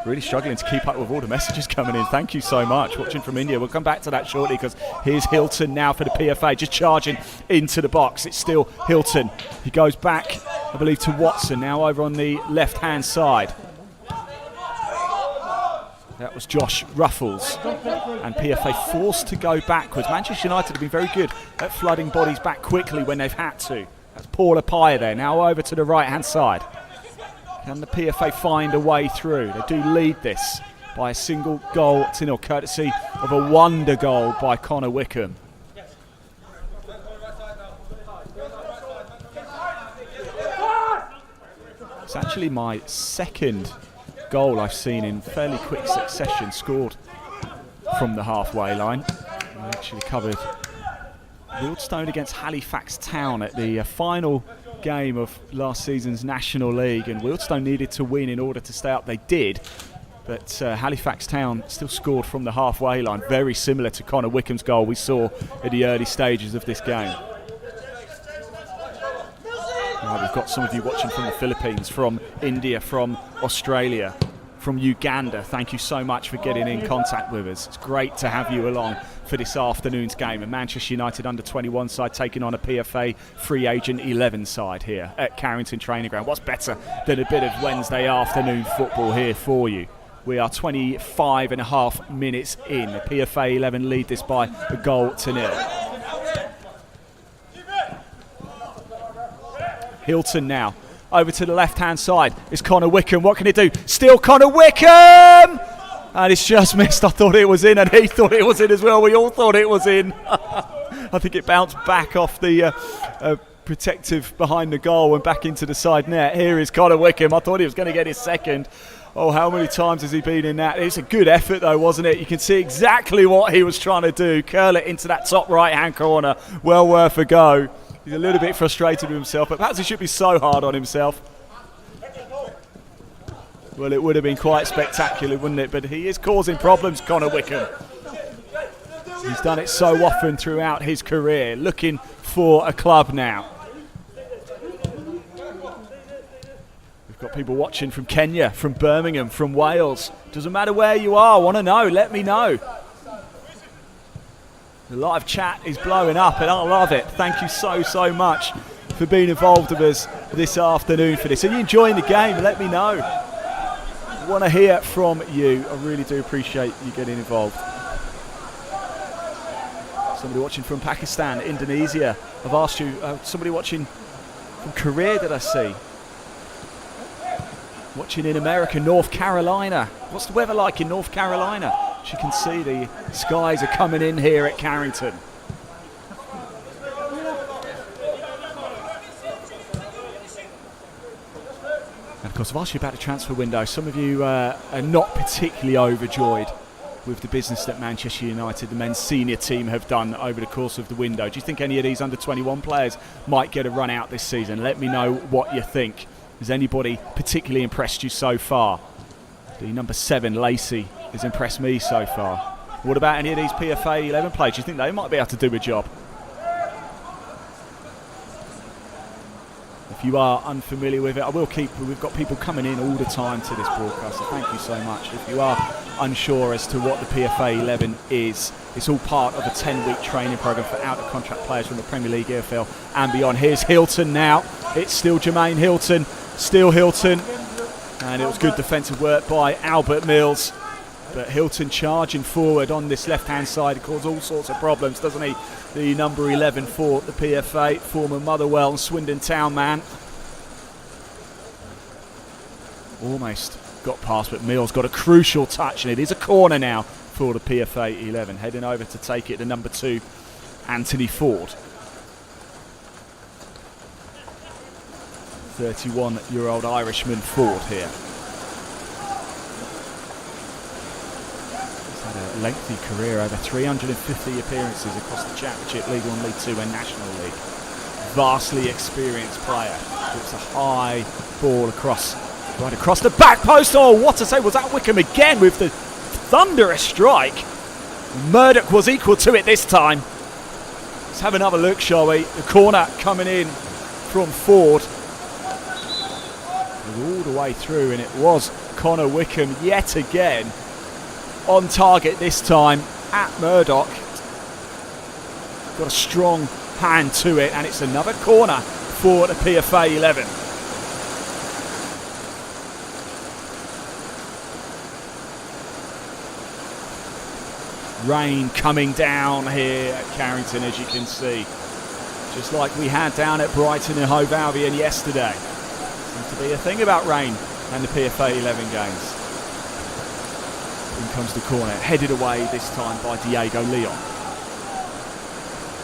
really struggling to keep up with all the messages coming in. Thank you so much. Watching from India. We'll come back to that shortly because here's Hilton now for the PFA. Just charging into the box. It's still Hilton. He goes back, I believe, to Watson. Now over on the left-hand side. That was Josh Ruffles. And PFA forced to go backwards. Manchester United have been very good at flooding bodies back quickly when they've had to. That's Paul Apaya there, now over to the right-hand side. Can the PFA find a way through? They do lead this by a single goal to nil, courtesy of a wonder goal by Connor Wickham. It's actually my second goal I've seen in fairly quick succession scored from the halfway line. I actually covered Wealdstone against Halifax Town at the final game of last season's National League, and Wealdstone needed to win in order to stay up. They did, but Halifax Town still scored from the halfway line, very similar to Connor Wickham's goal we saw at the early stages of this game. Right, we've got some of you watching from the Philippines, from India, from Australia, from Uganda. Thank you so much for getting in contact with us. It's great to have you along for this afternoon's game. A Manchester United under-21 side taking on a PFA free agent 11 side here at Carrington Training Ground. What's better than a bit of Wednesday afternoon football here for you? We are 25 and a half minutes in. The PFA 11 lead this by a goal to nil. Hilton now. Over to the left-hand side is Connor Wickham. What can he do? Still Connor Wickham! And it's just missed. I thought it was in, and he thought it was in as well. We all thought it was in. I think it bounced back off the protective behind the goal and back into the side net. Here is Connor Wickham. I thought he was going to get his second. Oh, how many times has he been in that? It's a good effort though, wasn't it? You can see exactly what he was trying to do. Curl it into that top right-hand corner. Well worth a go. He's a little bit frustrated with himself, but perhaps he should be so hard on himself. Well, it would have been quite spectacular, wouldn't it? But he is causing problems, Connor Wickham. He's done it so often throughout his career. Looking for a club now. We've got people watching from Kenya, from Birmingham, from Wales. Doesn't matter where you are, want to know, let me know. The live chat is blowing up and I love it. Thank you so much for being involved with us this afternoon for this. Are you enjoying the game? Let me know. I want to hear from you. I really do appreciate you getting involved. Somebody watching from Pakistan, Indonesia. I've asked you, somebody watching from Korea did I see? Watching in America, North Carolina. What's the weather like in North Carolina? As you can see, the skies are coming in here at Carrington. And of course, I've asked you about the transfer window. Some of you are not particularly overjoyed with the business that Manchester United, the men's senior team, have done over the course of the window. Do you think any of these under-21 players might get a run out this season? Let me know what you think. Has anybody particularly impressed you so far? The number 7, Lacy, has impressed me so far. What about any of these PFA 11 players? Do you think they might be able to do a job? If you are unfamiliar with it, we've got people coming in all the time to this broadcast, so thank you so much. If you are unsure as to what the PFA 11 is, it's all part of a 10-week training programme for out-of-contract players from the Premier League, EFL and beyond. Here's Hilton now. It's still Jermaine Hilton, still Hilton. And it was good defensive work by Albert Mills. But Hilton charging forward on this left-hand side caused all sorts of problems, doesn't he? The number 11 for the PFA, former Motherwell and Swindon Town man. Almost got past, but Mills got a crucial touch, and it is a corner now for the PFA 11. Heading over to take it to number 2, Anthony Ford. 31-year-old Irishman Ford here. He's had a lengthy career, over 350 appearances across the Championship, League 1, League 2 and National League. Vastly experienced player. It's a high ball right across the back post. Oh, what to say, was that Wickham again with the thunderous strike. Murdoch was equal to it this time. Let's have another look, shall we? The corner coming in from Ford. All the way through, and it was Connor Wickham yet again on target this time at Murdoch. Got a strong hand to it, and it's another corner for the PFA 11. Rain coming down here at Carrington, as you can see, just like we had down at Brighton and Hove Albion yesterday. Seems to be a thing about rain and the PFA 11 games. In comes the corner, headed away this time by Diego Leon.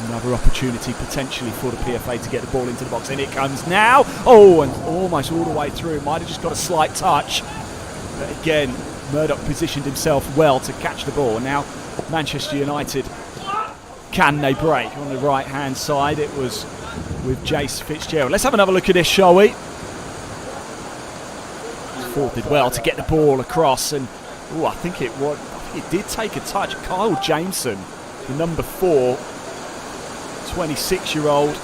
Another opportunity potentially for the PFA to get the ball into the box, and it comes now. Oh, and almost all the way through. Might have just got a slight touch, but again, Murdoch positioned himself well to catch the ball. Now Manchester United, can they break? On the right hand side it was with Jace Fitzgerald. Let's have another look at this, shall we? Ford did well to get the ball across, and I think it did take a touch. Kyle Jameson, the number 4, 26-year-old.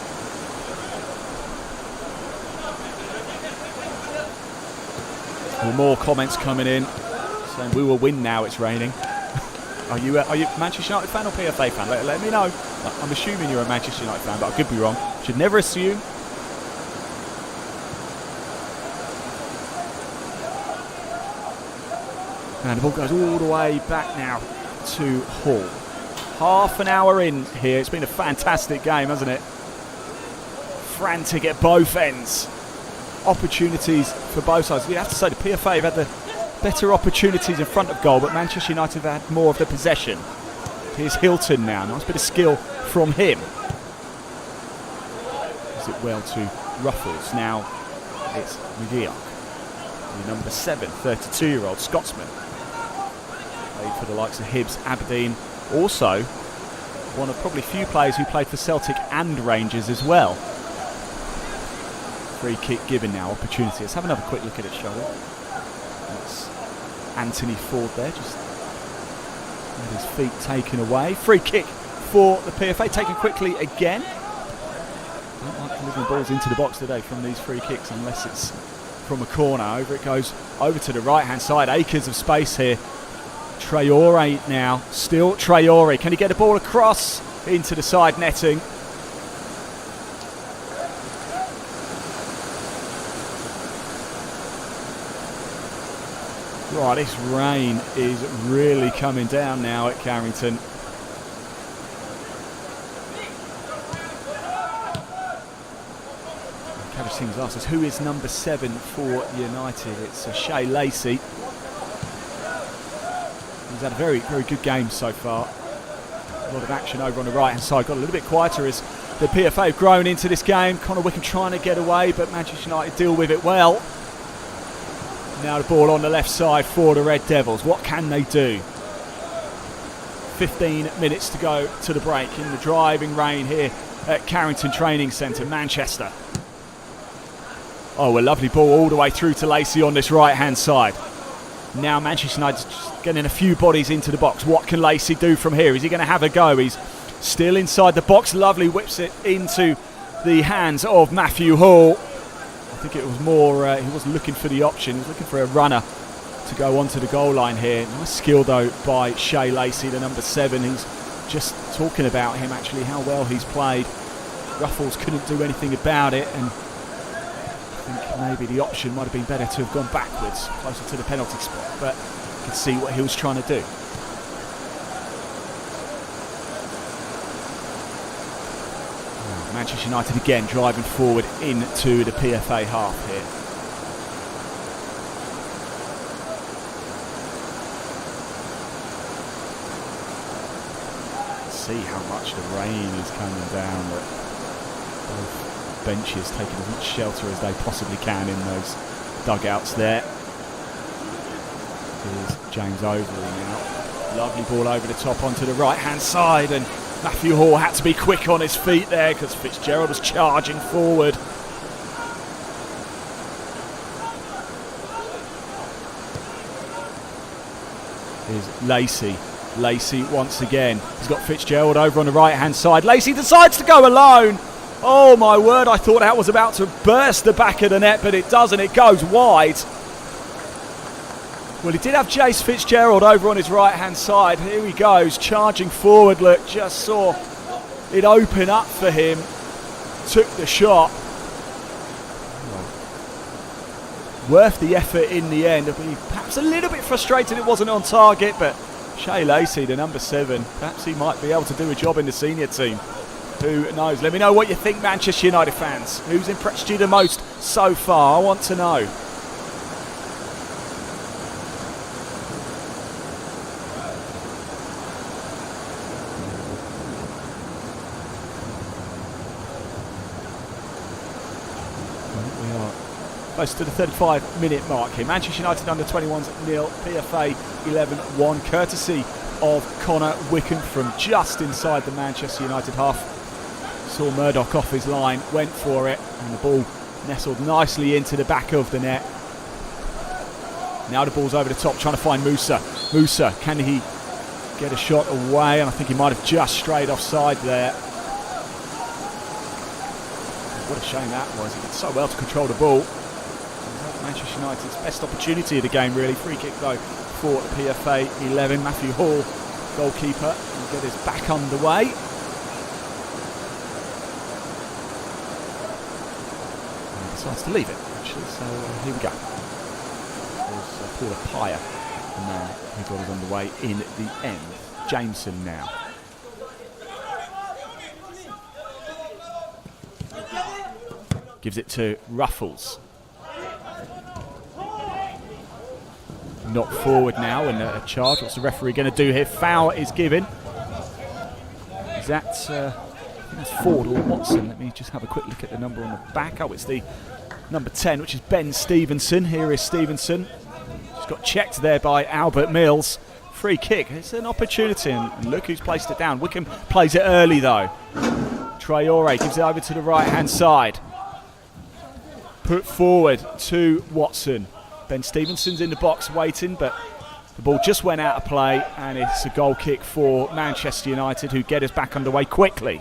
More comments coming in saying we will win now, it's raining. Are you Manchester United fan or PFA fan? Let me know. I'm assuming you're a Manchester United fan, but I could be wrong. Should never assume. And the ball goes all the way back now to Hall. Half an hour in here. It's been a fantastic game, hasn't it? Frantic at both ends. Opportunities for both sides. You have to say the PFA have had the better opportunities in front of goal, but Manchester United have had more of the possession. Here's Hilton now. Nice bit of skill from him. Is it well to Ruffles. Now it's McGeoch, the number 7, 32-year-old Scotsman. Played for the likes of Hibs, Aberdeen. Also, one of probably few players who played for Celtic and Rangers as well. Free kick given now, opportunity. Let's have another quick look at it, shall we? That's Anthony Ford there, just had his feet taken away. Free kick for the PFA, taken quickly again. Don't like delivering balls into the box today from these free kicks unless it's from a corner. Over it goes, over to the right-hand side. Acres of space here. Traore now, still Traore. Can he get the ball across into the side netting? Right, this rain is really coming down now at Carrington. Cabbage Sings asks us, who is number 7 for United? It's Shea Lacy. He's had a very, very good game so far. A lot of action over on the right-hand side. Got a little bit quieter as the PFA have grown into this game. Connor Wickham trying to get away, but Manchester United deal with it well. Now the ball on the left side for the Red Devils. What can they do? 15 minutes to go to the break in the driving rain here at Carrington Training Centre, Manchester. Oh, a lovely ball all the way through to Lacy on this right-hand side. Now Manchester United just getting a few bodies into the box. What can Lacy do from here? Is he going to have a go? He's still inside the box. Lovely whips it into the hands of Matthew Hall. I think it was more, he wasn't looking for the option. He was looking for a runner to go onto the goal line here. Nice skill though by Shea Lacy, the number 7. He's just talking about him actually, how well he's played. Ruffles couldn't do anything about it, and I think maybe the option might have been better to have gone backwards, closer to the penalty spot, but you can see what he was trying to do. Manchester United again driving forward into the PFA half here. See how much the rain is coming down, but both benches taking as much shelter as they possibly can in those dugouts there. Here's James Overall now. Lovely ball over the top onto the right hand side, and Matthew Hall had to be quick on his feet there because Fitzgerald was charging forward. Here's Lacy. Lacy once again. He's got Fitzgerald over on the right-hand side. Lacy decides to go alone. Oh my word, I thought that was about to burst the back of the net, but it doesn't. It goes wide. Well, he did have Jace Fitzgerald over on his right-hand side. Here he goes, charging forward. Look, just saw it open up for him. Took the shot. Worth the effort in the end. Perhaps a little bit frustrated it wasn't on target, but Shea Lacy, the number 7, perhaps he might be able to do a job in the senior team. Who knows? Let me know what you think, Manchester United fans. Who's impressed you the most so far? I want to know. Close to the 35-minute mark here. Manchester United under 21s nil, PFA 11-1, courtesy of Connor Wickham from just inside the Manchester United half. Saw Murdoch off his line, went for it, and the ball nestled nicely into the back of the net. Now the ball's over the top, trying to find Musa. Musa, can he get a shot away? And I think he might have just strayed offside there. What a shame that was. He did so well to control the ball. Manchester United's best opportunity of the game, really. Free kick though for PFA 11. Matthew Hall, goalkeeper, will get his back underway. And he decides to leave it, actually. So here we go. There's Paula Pyer the man who got us underway in the end. Jameson now. Gives it to Ruffles. Not forward now and a charge. What's the referee going to do here? Foul is given. Is that I think that's Ford or Watson? Let me just have a quick look at the number on the back. Oh, it's the number 10, which is Ben Stevenson. Here is Stevenson. Just got checked there by Albert Mills. Free kick. It's an opportunity, and look who's placed it down. Wickham plays it early though. Traore gives it over to the right-hand side. Put forward to Watson. Ben Stevenson's in the box waiting, but the ball just went out of play, and it's a goal kick for Manchester United, who get us back underway quickly.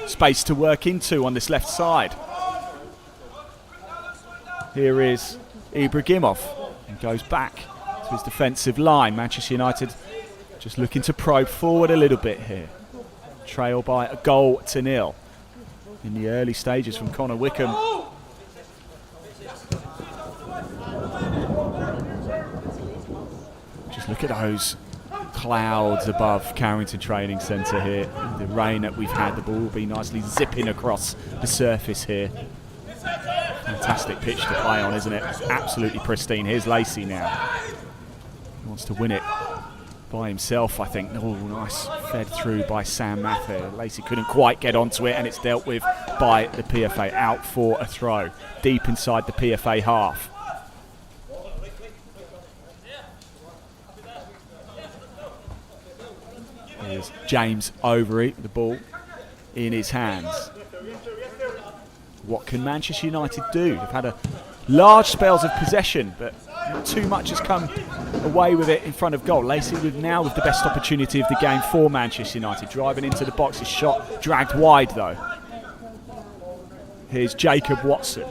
Space to work into on this left side. Here is Ibrahimov, and goes back to his defensive line. Manchester United just looking to probe forward a little bit here. Trail by a goal to nil in the early stages from Connor Wickham. Just look at those clouds above Carrington Training Centre here. The rain that we've had, the ball will be nicely zipping across the surface here. Fantastic pitch to play on, isn't it? Absolutely pristine. Here's Lacy now. He wants to win it by himself, I think. Oh, nice. Fed through by Sam Mather. Lacy couldn't quite get onto it, and it's dealt with by the PFA. Out for a throw. Deep inside the PFA half. Here's James Overy, the ball in his hands. What can Manchester United do? They've had a large spells of possession, but not too much has come away with it in front of goal. Lacy with the best opportunity of the game for Manchester United. Driving into the box, his shot dragged wide though. Here's Jacob Watson.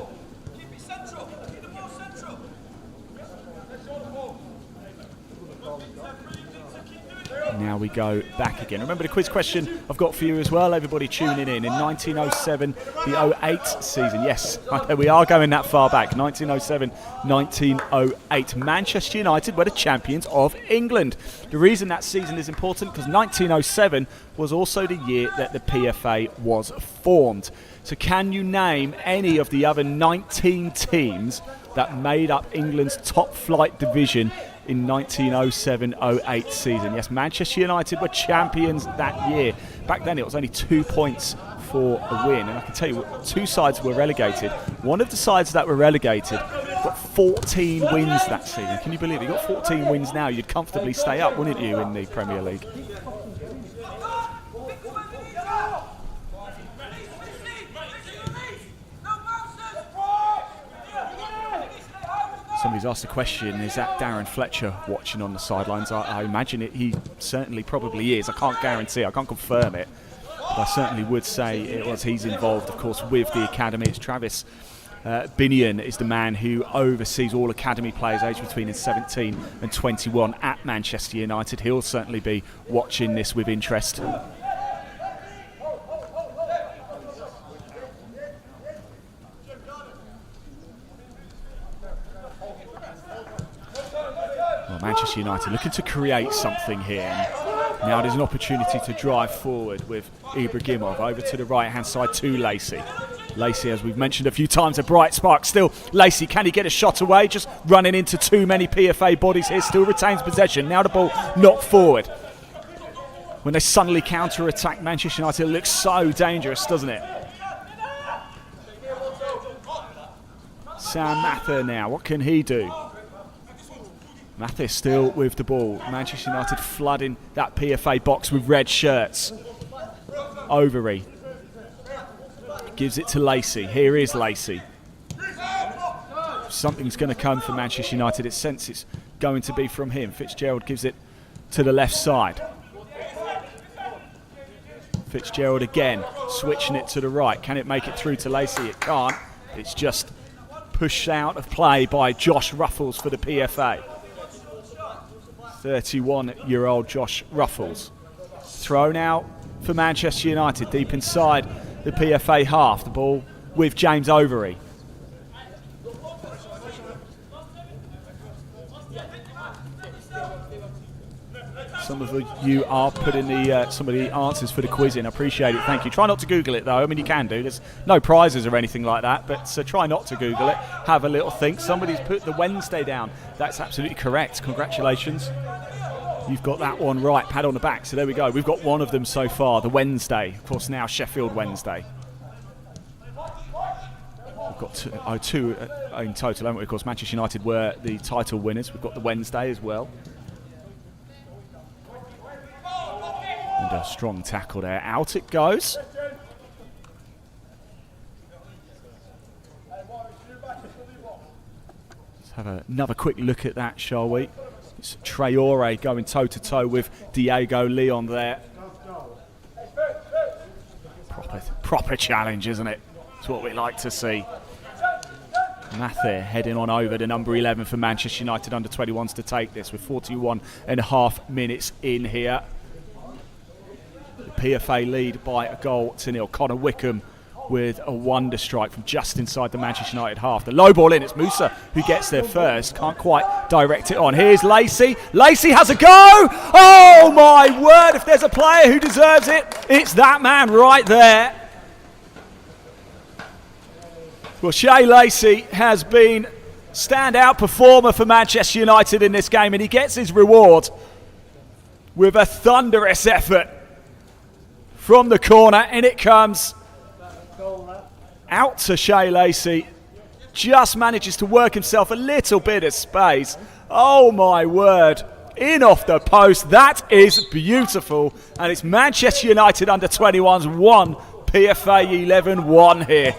Now we go back again. Remember the quiz question I've got for you as well, everybody tuning in 1907, the 08 season. Yes, we are going that far back. 1907, 1908. Manchester United were the champions of England. The reason that season is important because 1907 was also the year that the PFA was formed. So can you name any of the other 19 teams that made up England's top flight division in 1907-08 season? Yes, Manchester United were champions that year. Back then it was only 2 points for a win, and I can tell you two sides were relegated. One of the sides that were relegated got 14 wins that season. Can you believe it? You got 14 wins now, you'd comfortably stay up, wouldn't you, in the Premier League? Somebody's asked the question, is that Darren Fletcher watching on the sidelines? I imagine it. He certainly probably is. I can't guarantee, I can't confirm it. But I certainly would say it was. He's involved, of course, with the academy. It's Travis Binion is the man who oversees all academy players aged between 17 and 21 at Manchester United. He'll certainly be watching this with interest. Manchester United looking to create something here. Now there's an opportunity to drive forward with Ibrahimov over to the right-hand side to Lacy. Lacy, as we've mentioned a few times, a bright spark. Still, Lacy, can he get a shot away? Just running into too many PFA bodies here. Still retains possession. Now the ball knocked forward. When they suddenly counter-attack Manchester United, it looks so dangerous, doesn't it? Sam Mather now, what can he do? Mather still with the ball. Manchester United flooding that PFA box with red shirts. Overy gives it to Lacy. Here is Lacy. Something's going to come for Manchester United. It's sense it's going to be from him. Fitzgerald gives it to the left side. Fitzgerald again, switching it to the right. Can it make it through to Lacy? It can't. It's just pushed out of play by Josh Ruffles for the PFA. 31-year-old Josh Ruffles. Throw now for Manchester United, deep inside the PFA half. The ball with James Overy. Some of you are putting some of the answers for the quiz in. I appreciate it. Thank you. Try not to Google it, though. I mean, you can do. There's no prizes or anything like that, but try not to Google it. Have a little think. Somebody's put the Wednesday down. That's absolutely correct. Congratulations. You've got that one right. Pat on the back. So there we go. We've got one of them so far, the Wednesday. Of course, now Sheffield Wednesday. We've got two in total, haven't we? Of course, Manchester United were the title winners. We've got the Wednesday as well. And a strong tackle there. Out it goes. Let's have another quick look at that, shall we? It's Traore going toe-to-toe with Diego Leon there. Proper challenge, isn't it? It's what we like to see. Mather heading on over to number 11 for Manchester United under-21s to take this with 41.5 minutes in here. The PFA lead by a goal to nil. Connor Wickham with a wonder strike from just inside the Manchester United half. The low ball in, it's Musa who gets there first. Can't quite direct it on. Here's Lacy. Lacy has a go! Oh my word, if there's a player who deserves it, it's that man right there. Well, Shea Lacy has been standout performer for Manchester United in this game, and he gets his reward with a thunderous effort from the corner, and it comes out to Shea Lacy. Just manages to work himself a little bit of space. Oh my word. In off the post. That is beautiful. And it's Manchester United under-21s 1, PFA 11 1 here.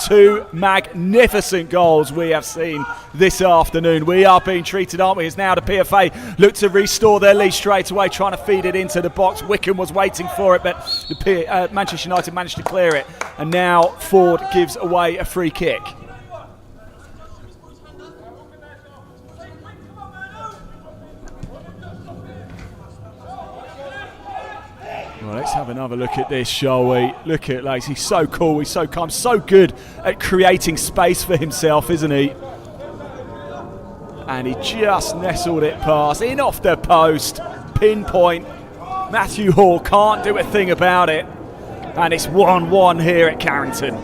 Two magnificent goals we have seen this afternoon. We are being treated, aren't we? As now the PFA look to restore their lead straight away, trying to feed it into the box. Wickham was waiting for it, but the Manchester United managed to clear it. And now Ford gives away a free kick. Well, let's have another look at this, shall we? Look at Lacy. He's so cool, he's so calm, so good at creating space for himself, isn't he? And he just nestled it past, in off the post, pinpoint. Matthew Hall can't do a thing about it. And it's 1-1 here at Carrington.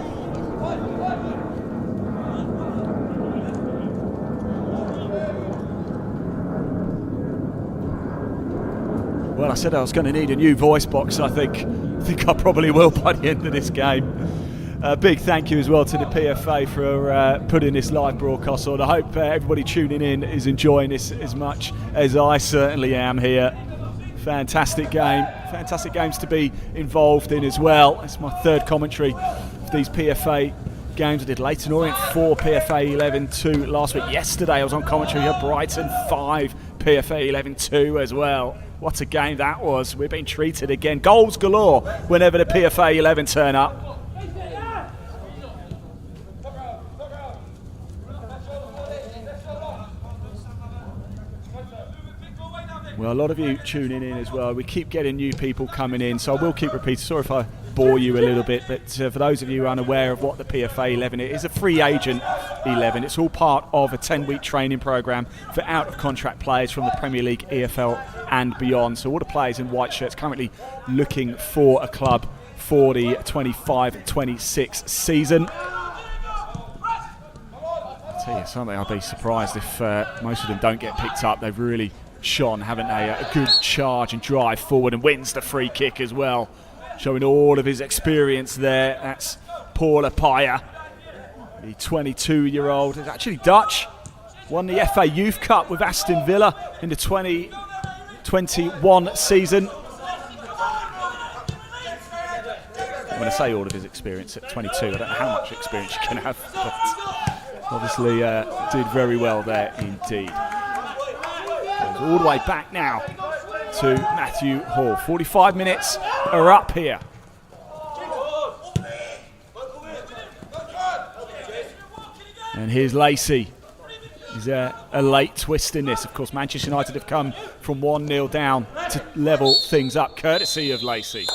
Well, I said I was going to need a new voice box. I think I probably will by the end of this game. A big thank you as well to the PFA for putting this live broadcast on. I hope everybody tuning in is enjoying this as much as I certainly am here. Fantastic game. Fantastic games to be involved in as well. It's my third commentary of these PFA games. I did Leyton Orient 4, PFA 11-2 last week. Yesterday I was on commentary at Brighton 5, PFA 11-2 as well. What a game that was. We're being treated again. Goals galore whenever the PFA 11 turn up. Well, a lot of you tuning in as well. We keep getting new people coming in, so I will keep repeating. Sorry if I bore you a little bit, but for those of you unaware of what the PFA 11 is, it's a free agent 11. It's all part of a 10-week training program for out-of-contract players from the Premier League, EFL and beyond. So all the players in white shirts currently looking for a club for the 25-26 season. I'll tell you something, I'll be surprised if most of them don't get picked up. They've really shone, haven't they? A good charge and drive forward, and wins the free kick as well, showing all of his experience there. That's Paul Apaya, the 22-year-old. Is actually Dutch. Won the FA Youth Cup with Aston Villa in the 2021 season. I'm going to say all of his experience at 22. I don't know how much experience you can have, but obviously did very well there indeed. Goes all the way back now to Matthew Hall. 45 minutes are up here. And here's Lacy. He's a late twist in this. Of course, Manchester United have come from 1-0 down to level things up, courtesy of Lacy.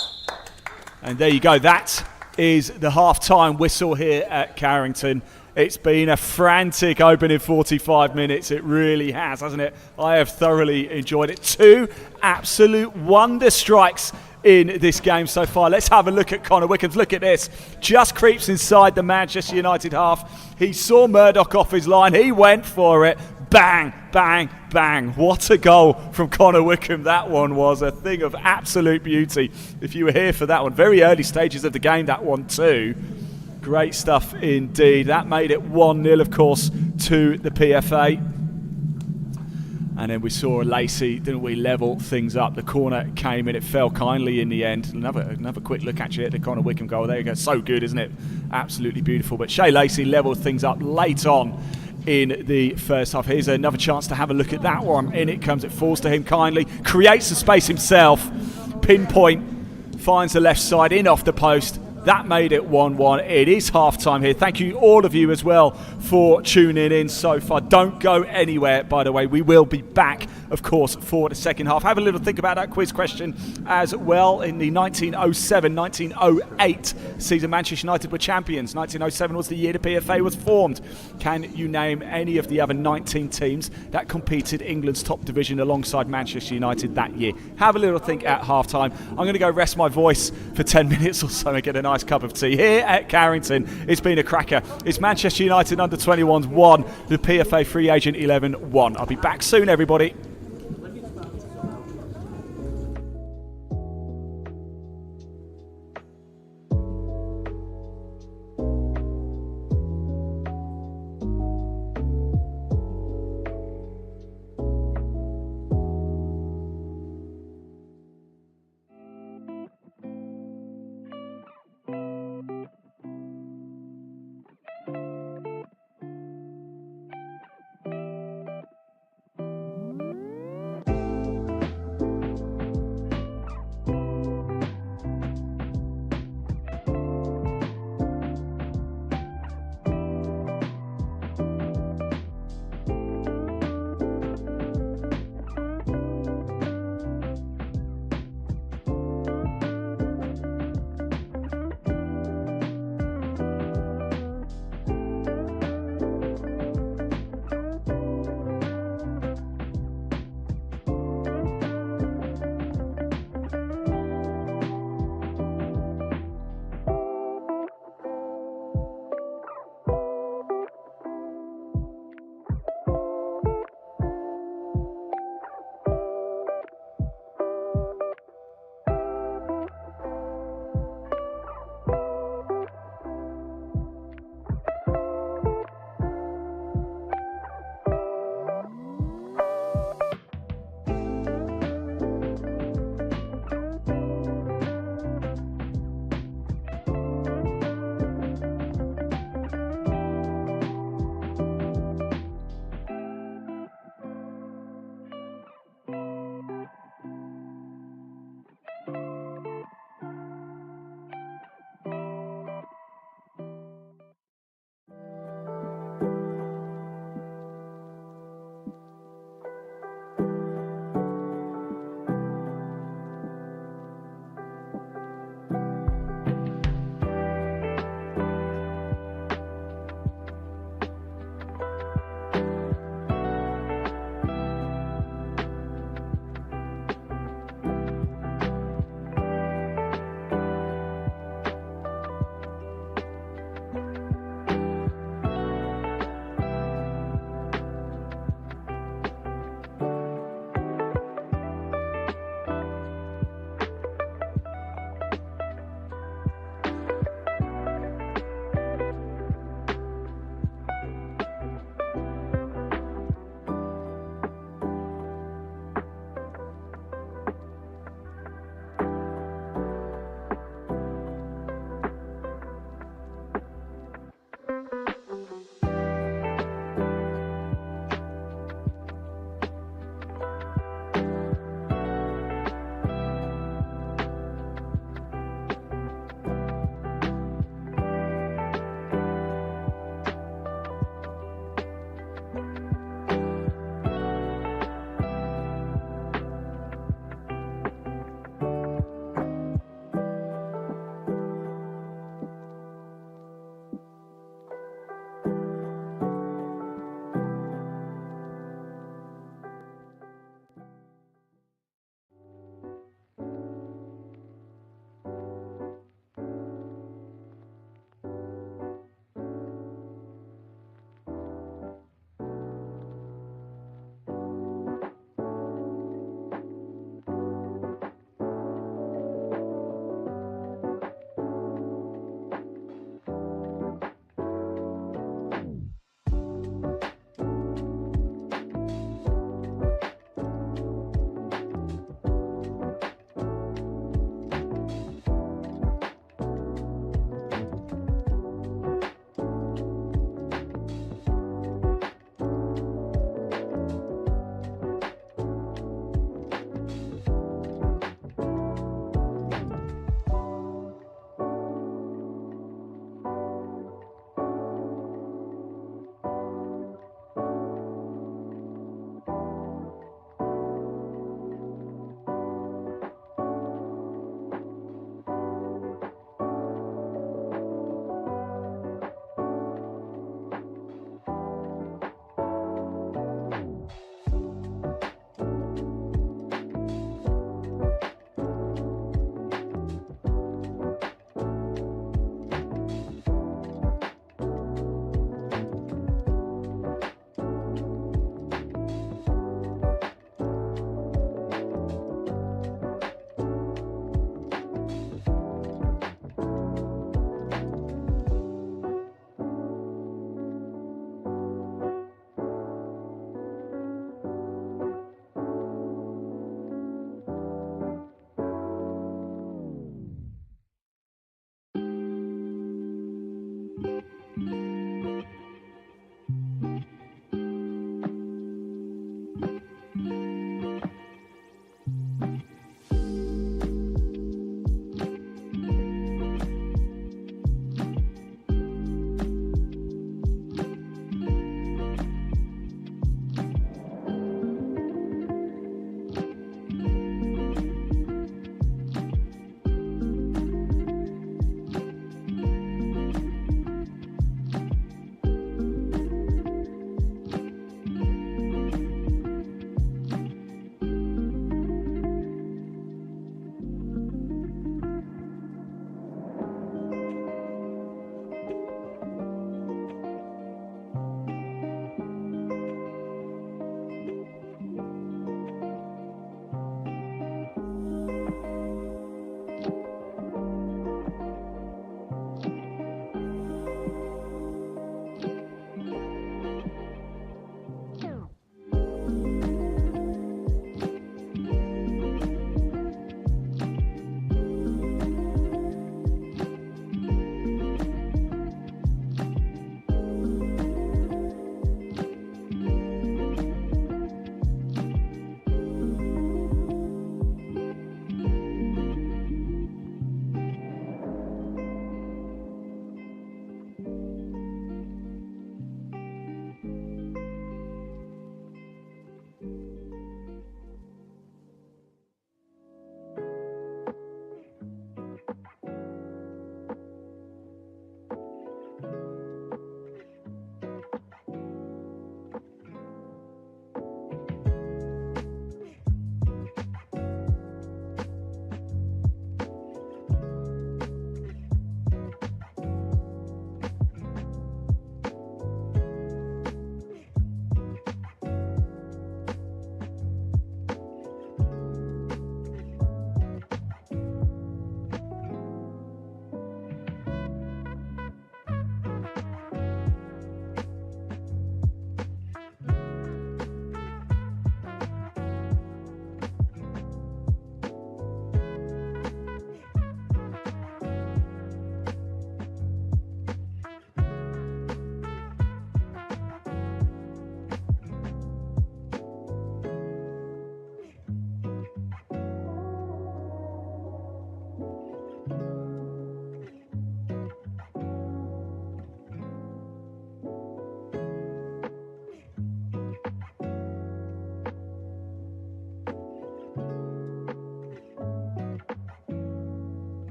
And there you go. That is the half-time whistle here at Carrington. It's been a frantic opening 45 minutes. It really has, hasn't it? I have thoroughly enjoyed it. 2 absolute wonder strikes in this game so far. Let's have a look at Connor Wickham. Look at this. Just creeps inside the Manchester United half. He saw Murdoch off his line. He went for it. Bang, bang, bang. What a goal from Connor Wickham. That one was a thing of absolute beauty. If you were here for that one. Very early stages of the game, that one too. Great stuff indeed. That made it 1-0, of course, to the PFA. And then we saw Lacy, didn't we, level things up. The corner came in. It fell kindly in the end. Another quick look actually at the Connor Wickham goal. There you go. So good, isn't it? Absolutely beautiful. But Shay Lacy leveled things up late on in the first half. Here's another chance to have a look at that one. In it comes. It falls to him kindly. Creates the space himself. Pinpoint. Finds the left side in off the post. That made it 1-1. It is half-time here. Thank you, all of you as well, for tuning in so far. Don't go anywhere, by the way. We will be back, of course, for the second half. Have a little think about that quiz question as well. In the 1907-1908 season, Manchester United were champions. 1907 was the year the PFA was formed. Can you name any of the other 19 teams that competed England's top division alongside Manchester United that year? Have a little think at half-time. I'm going to go rest my voice for 10 minutes or so and get a nice cup of tea here at Carrington. It's been a cracker. It's Manchester United under 21s 1, the PFA free agent 11 1. I'll be back soon, everybody.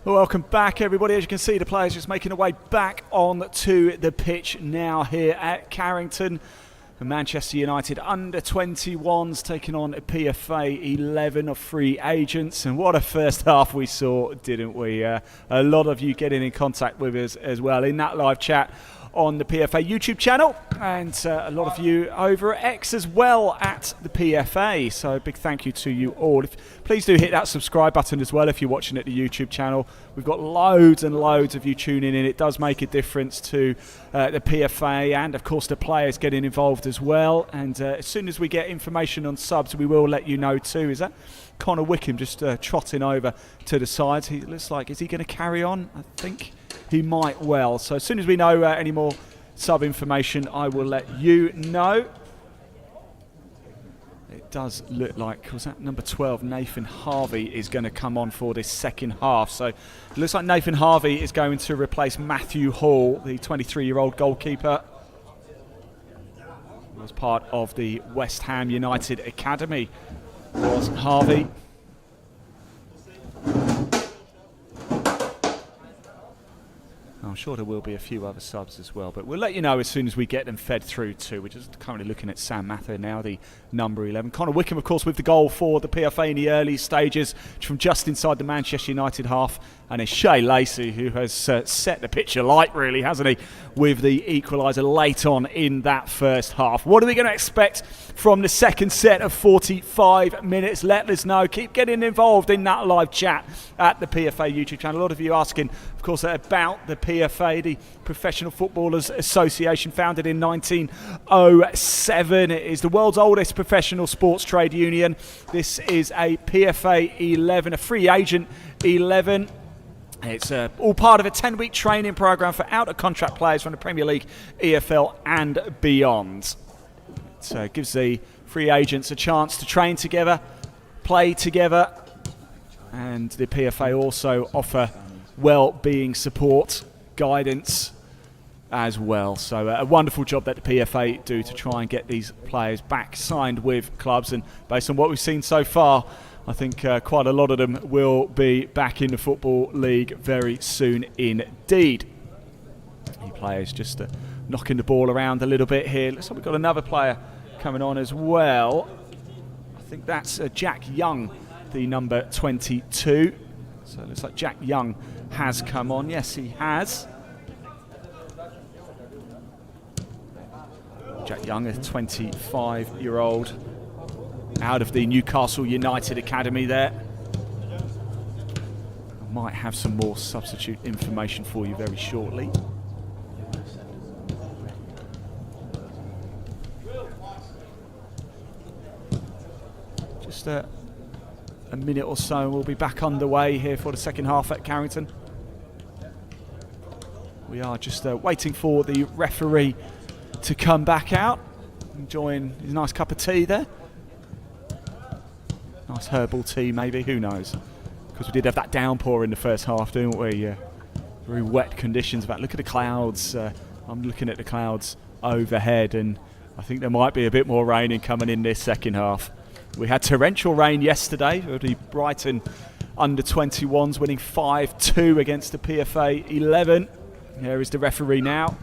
Well, welcome back, everybody. As you can see, the players just making their way back on to the pitch now here at Carrington. And Manchester United under-21s taking on a PFA 11 of free agents. And what a first half we saw, didn't we? A lot of you getting in contact with us as well in that live chat on the PFA YouTube channel, and a lot of you over at X as well at the PFA. So a big thank you to you all. Please do hit that subscribe button as well if you're watching at the YouTube channel. We've got loads and loads of you tuning in. It does make a difference to the PFA and of course the players getting involved as well. And as soon as we get information on subs, we will let you know too. Is that Connor Wickham just trotting over to the sides? He looks like, is he going to carry on? I think he might well. So as soon as we know any more sub information, I will let you know. It does look like, was that number 12, Nathan Harvey, is going to come on for this second half. So it looks like Nathan Harvey is going to replace Matthew Hall, the 23-year-old goalkeeper. He was part of the West Ham United Academy, was Harvey. I'm sure there will be a few other subs as well, but we'll let you know as soon as we get them fed through too. We're just currently looking at Sam Mather now, the number 11. Connor Wickham, of course, with the goal for the PFA in the early stages from just inside the Manchester United half. And it's Lacy who has set the pitch alight, really, hasn't he, with the equaliser late on in that first half. What are we going to expect from the second set of 45 minutes? Let us know. Keep getting involved in that live chat at the PFA YouTube channel. A lot of you asking, of course, about the PFA, the Professional Footballers Association, founded in 1907. It is the world's oldest professional sports trade union. This is a PFA 11, a free agent 11. It's all part of a 10-week training program for out-of-contract players from the Premier League, EFL and beyond. It gives the free agents a chance to train together, play together, and the PFA also offer well-being support, guidance as well. So a wonderful job that the PFA do to try and get these players back signed with clubs, and based on what we've seen so far, I think quite a lot of them will be back in the Football League very soon indeed. The players just knocking the ball around a little bit here. Looks like we've got another player coming on as well. I think that's Jack Young, the number 22. So it looks like Jack Young has come on. Yes, he has. Jack Young, a 25-year-old. Out of the Newcastle United Academy there. I might have some more substitute information for you very shortly. Just a minute or so and we'll be back underway here for the second half at Carrington. We are just waiting for the referee to come back out, enjoying his nice cup of tea there. Nice herbal tea, maybe, who knows? Because we did have that downpour in the first half, didn't we? Very wet conditions. Look at the clouds. I'm looking at the clouds overhead, and I think there might be a bit more rain coming in this second half. We had torrential rain yesterday. The Brighton under-21s winning 5-2 against the PFA 11. Here is the referee now.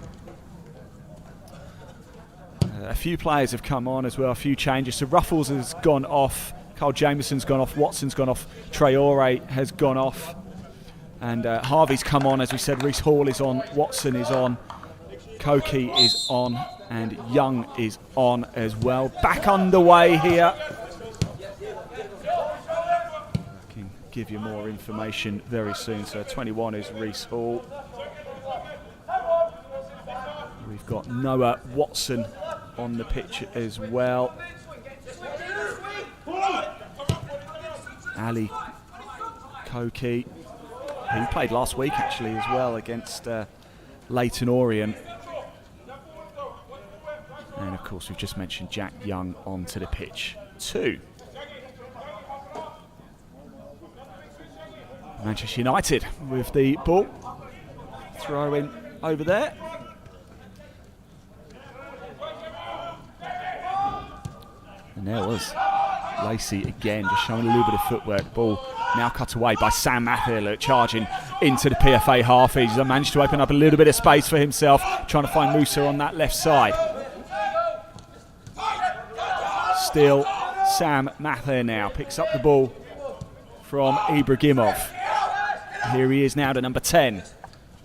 A few players have come on as well, a few changes. So Ruffles has gone off. Carl Jameson's gone off, Watson's gone off, Traore has gone off, and Harvey's come on. As we said, Reece Hall is on, Watson is on, Koki is on, and Young is on as well. Back underway here. I can give you more information very soon. So 21 is Reece Hall. We've got Noah Watson on the pitch as well. Ali Koki, he played last week actually as well against Leyton Orient. And of course we've just mentioned Jack Young onto the pitch too. Manchester United with the ball, throw in over there. And there was Lacy again, just showing a little bit of footwork. Ball now cut away by Sam Mathieu, charging into the PFA half. He's managed to open up a little bit of space for himself, trying to find Musa on that left side. Still, Sam Mathieu now picks up the ball from Ibrahimov. Here he is now to number 10.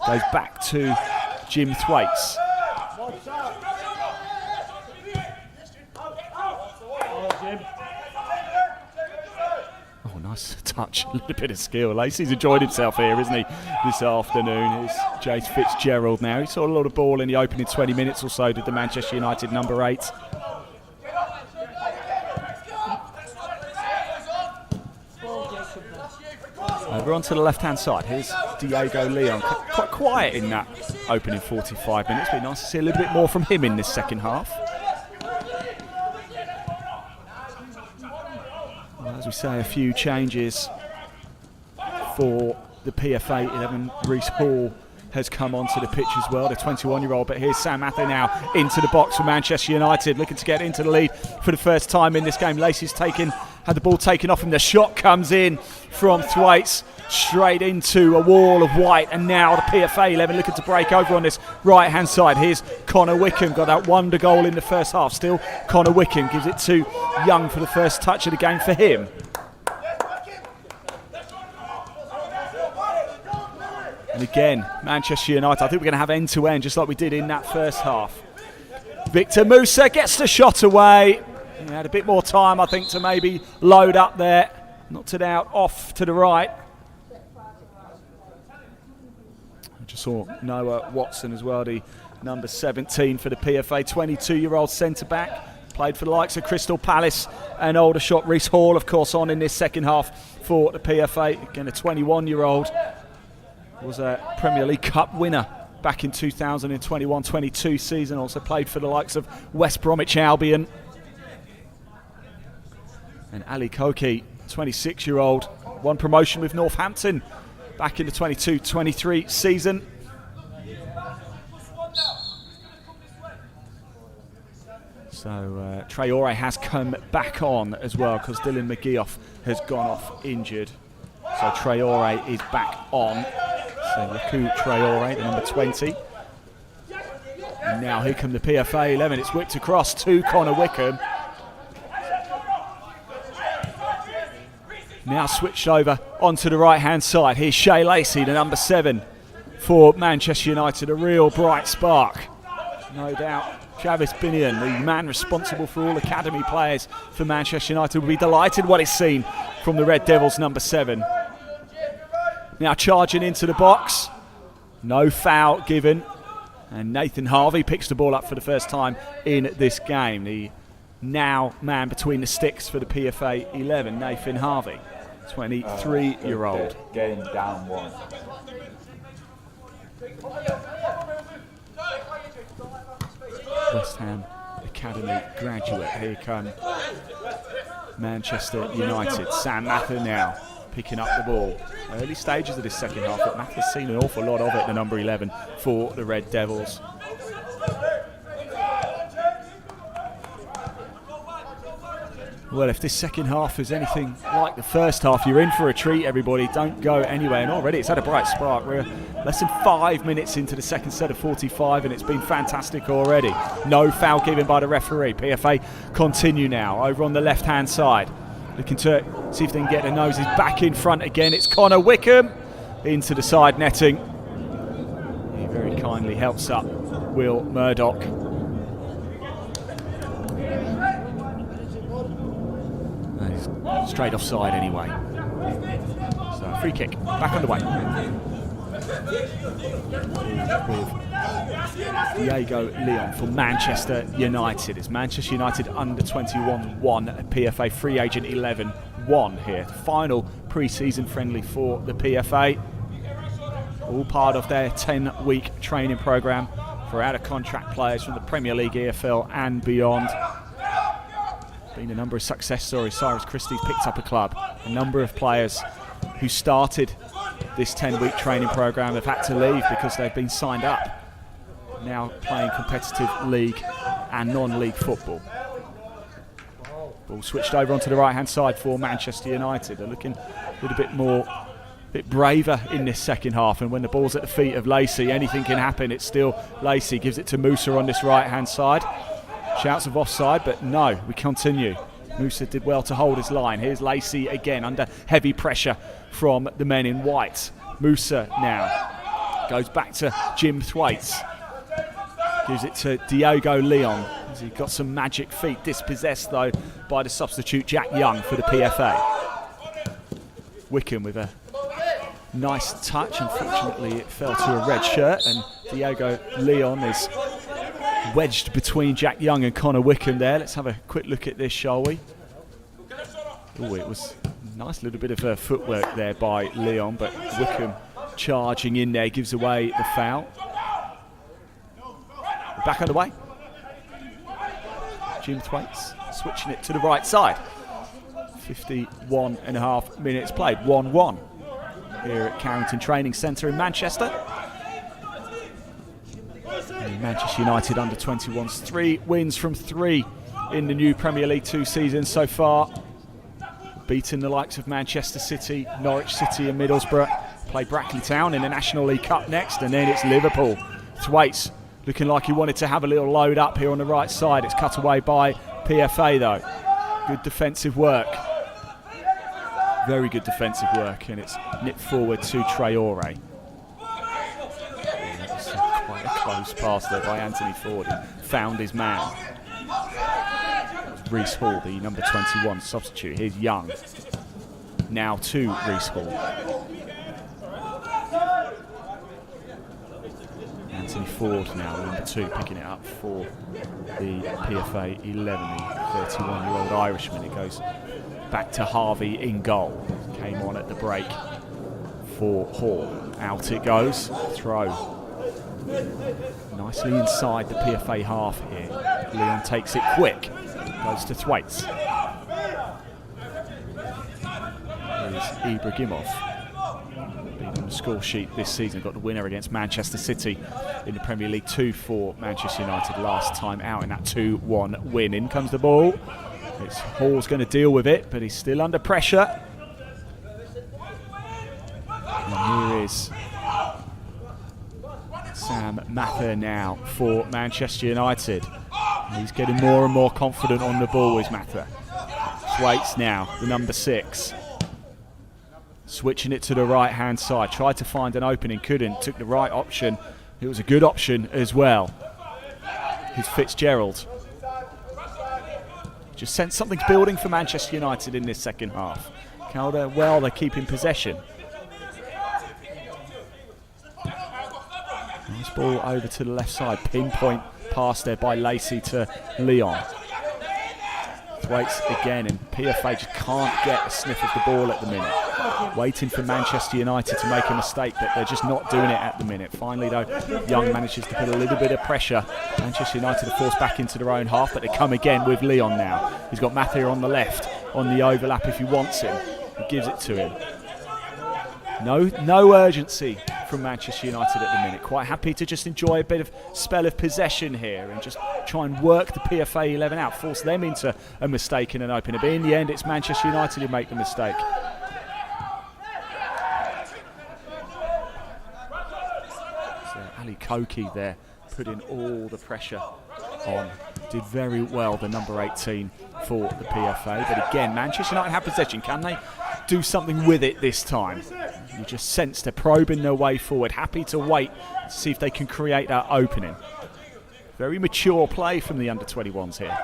Goes back to Jim Thwaites. Oh, nice touch, a little bit of skill. Lacy's enjoyed himself here, isn't he, this afternoon? It's Jace Fitzgerald now. He saw a lot of ball in the opening 20 minutes or so, did the Manchester United number 8. Over onto the left-hand side. Here's Diego Leon. Quite quiet in that opening 45 minutes. It'd be nice to see a little bit more from him in this second half. Well, as we say, a few changes for the PFA 11. Reece Hall has come onto the pitch as well, the 21-year-old. But here's Sam Mathieu now into the box for Manchester United, looking to get into the lead for the first time in this game. Lacy's had the ball taken off him. The shot comes in from Thwaites, straight into a wall of white. And now the PFA 11 looking to break over on this right-hand side. Here's Connor Wickham, got that wonder goal in the first half. Still, Connor Wickham gives it to Young for the first touch of the game for him. And again, Manchester United, I think we're going to have end-to-end, just like we did in that first half. Victor Musa gets the shot away. He had a bit more time, I think, to maybe load up there. Knocked it out off to the right. I just saw Noah Watson as well, the number 17 for the PFA, 22-year-old centre-back. Played for the likes of Crystal Palace and Aldershot. Reece Hall, of course, on in this second half for the PFA. Again, a 21-year-old. Was a Premier League Cup winner back in 2021-22 season. Also played for the likes of West Bromwich Albion. And Ali Koki, 26-year-old, won promotion with Northampton back in the 22-23 season. So Traore has come back on as well, because Dylan McGeoff has gone off injured. So Traore is back on. So Yaku Traore, the number 20. And now here come the PFA 11. It's whipped across to Connor Wickham. Now switched over onto the right-hand side. Here's Shay Lacy, the number 7 for Manchester United. A real bright spark. No doubt Travis Binion, the man responsible for all academy players for Manchester United, will be delighted what he's seen from the Red Devils, number 7. Now charging into the box. No foul given. And Nathan Harvey picks the ball up for the first time in this game. The now man between the sticks for the PFA 11, Nathan Harvey, 23-year-old. Getting down 1. West Ham Academy graduate. Here come Manchester United. Sam Mathieu now picking up the ball. Early stages of this second half, but Matthew's seen an awful lot of it, the number 11 for the Red Devils. Well, if this second half is anything like the first half, you're in for a treat, everybody. Don't go anywhere. And already it's had a bright spark. We're less than 5 minutes into the second set of 45, and it's been fantastic already. No foul given by the referee. PFA continue now over on the left-hand side. Looking to see if they can get their noses back in front again. It's Connor Wickham into the side netting. He very kindly helps up Will Murdoch. And he's straight offside anyway. So free kick, back underway. With Diego Leon for Manchester United. It's Manchester United under 21 1, PFA free agent 11 1 here. The final pre-season friendly for the PFA. All part of their 10-week training programme for out-of-contract players from the Premier League, EFL and beyond. Been a number of success stories. Cyrus Christie's picked up a club. A number of players who started this 10-week training programme have had to leave because they've been signed up, now playing competitive league and non-league football. Ball switched over onto the right-hand side for Manchester United. They're looking a little bit braver in this second half, and when the ball's at the feet of Lacy, anything can happen. It's still Lacy, gives it to Musa on this right-hand side. Shouts of offside, but no, we continue. Musa did well to hold his line. Here's Lacy again under heavy pressure from the men in white. Musa now goes back to Jim Thwaites. Gives it to Diogo Leon. He's got some magic feet, dispossessed though by the substitute Jack Young for the PFA. Wickham with a nice touch. Unfortunately, it fell to a red shirt, and Diogo Leon is wedged between Jack Young and Connor Wickham there. Let's have a quick look at this, shall we? Oh, it was a nice little bit of footwork there by Leon, but Wickham charging in there gives away the foul. We're back underway. Jim Thwaites switching it to the right side. 51.5 minutes played, 1-1 here at Carrington Training Centre in Manchester. And Manchester United under 21s, 3 wins from 3 in the new Premier League 2 season so far. Beating the likes of Manchester City, Norwich City and Middlesbrough. Play Brackley Town in the National League Cup next, and then it's Liverpool. Thwaites looking like he wanted to have a little load up here on the right side. It's cut away by PFA though. Good defensive work. Very good defensive work, and it's nipped forward to Traore. That was quite a close pass there by Anthony Ford. He found his man. Reece Hall, the number 21 substitute. Here's Young. Now to Reece Hall. Anthony Ford now, number 2, picking it up for the PFA 11, the 31-year-old Irishman. It goes back to Harvey in goal. Came on at the break for Hall. Out it goes. Throw. Nicely inside the PFA half here. Leon takes it quick. Goes to Thwaites. There's Ibrahimov. Been on the score sheet this season. Got the winner against Manchester City in the Premier League 2 for Manchester United last time out in that 2-1 win. In comes the ball. It's Hall's going to deal with it, but he's still under pressure. And here is Sam Mather now for Manchester United. He's getting more and more confident on the ball, is Mather. Thwaites now, the number 6. Switching it to the right-hand side. Tried to find an opening, couldn't. Took the right option. It was a good option as well. Here's Fitzgerald. Just sense something's building for Manchester United in this second half. Calder, well, they're keeping possession. Nice ball over to the left side. Pinpoint pass there by Lacy to Leon. Thwaites again, and PFA just can't get a sniff of the ball at the minute. Waiting for Manchester United to make a mistake, but they're just not doing it at the minute. Finally though, Young manages to put a little bit of pressure. Manchester United are forced back into their own half, but they come again with Leon now. He's got Mathieu on the left, on the overlap if he wants him. He gives it to him. No urgency from Manchester United at the minute. Quite happy to just enjoy a bit of spell of possession here and just try and work the PFA 11 out, force them into a mistake in an opener. But in the end, it's Manchester United who make the mistake. So Ali Koki there, putting all the pressure on. Did very well, the number 18 for the PFA. But again, Manchester United have possession. Can they do something with it this time? You just sense they're probing their way forward, happy to wait to see if they can create that opening. Very mature play from the under-21s here.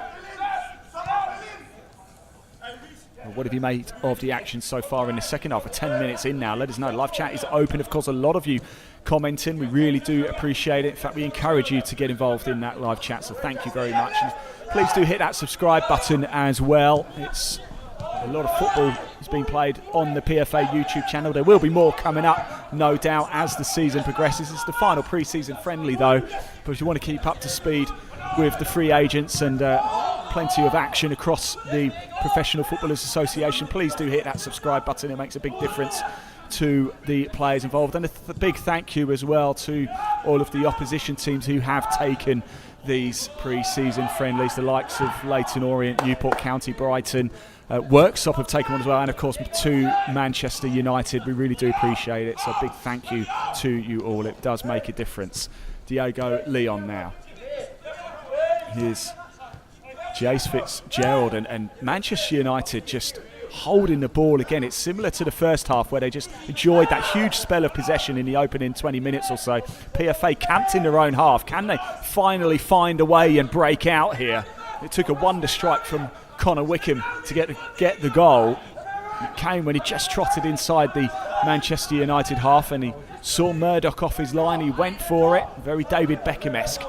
Well, what have you made of the action so far in the second half? We're 10 minutes in now. Let us know. Live chat is open. Of course, a lot of you commenting. We really do appreciate it. In fact, we encourage you to get involved in that live chat, so thank you very much. And please do hit that subscribe button as well. It's a lot of football is being played on the PFA YouTube channel. There will be more coming up, no doubt, as the season progresses. It's the final pre-season friendly, though. But if you want to keep up to speed with the free agents and plenty of action across the Professional Footballers Association, please do hit that subscribe button. It makes a big difference to the players involved. And a big thank you as well to all of the opposition teams who have taken these pre-season friendlies. The likes of Leyton Orient, Newport County, Brighton, Worksop have taken one as well, and of course to Manchester United. We really do appreciate it, so a big thank you to you all. It does make a difference. Diego Leon now. Here's Jace Fitzgerald, and Manchester United just holding the ball again. It's similar to the first half where they just enjoyed that huge spell of possession in the opening 20 minutes or so. PFA camped in their own half. Can they finally find a way and break out here? It took a wonder strike from Connor Wickham to get the goal. It came when he just trotted inside the Manchester United half and he saw Murdoch off his line. He went for it. Very David Beckham-esque.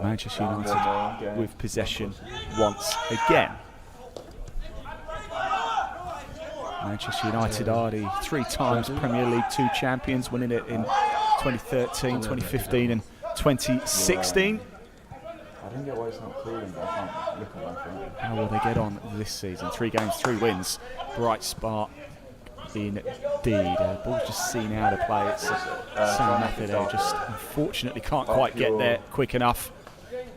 Manchester United with possession once again. Manchester United are the 3 times Premier League 2 champions, winning it in 2013, 2015 and 2016. I don't get why it's not cooling, but I can't look at my phone. How will they get on this season? 3 games, 3 wins. Bright spark indeed. Ball's just seen out of play. It's Sam Mather there, just unfortunately can't quite get there quick enough.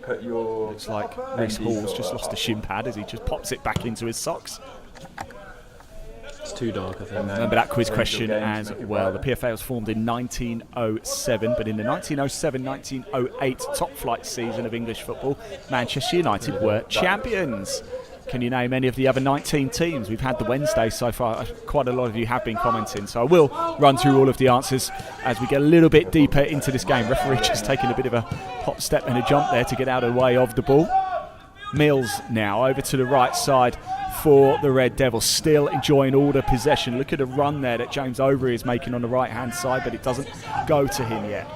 Looks like Reece Hall's just lost a shin pad as he just pops it back into his socks. It's too dark, I think. Remember that quiz question as well. The PFA was formed in 1907, but in the 1907-1908 top flight season of English football, Manchester United were champions. Can you name any of the other 19 teams? We've had the Wednesday so far. Quite a lot of you have been commenting, so I will run through all of the answers as we get a little bit deeper into this game. Referee just taking a bit of a hop step and a jump there to get out of the way of the ball. Mills now over to the right side for the Red Devils, still enjoying all the possession. Look at the run there that James Overy is making on the right hand side, but it doesn't go to him yet.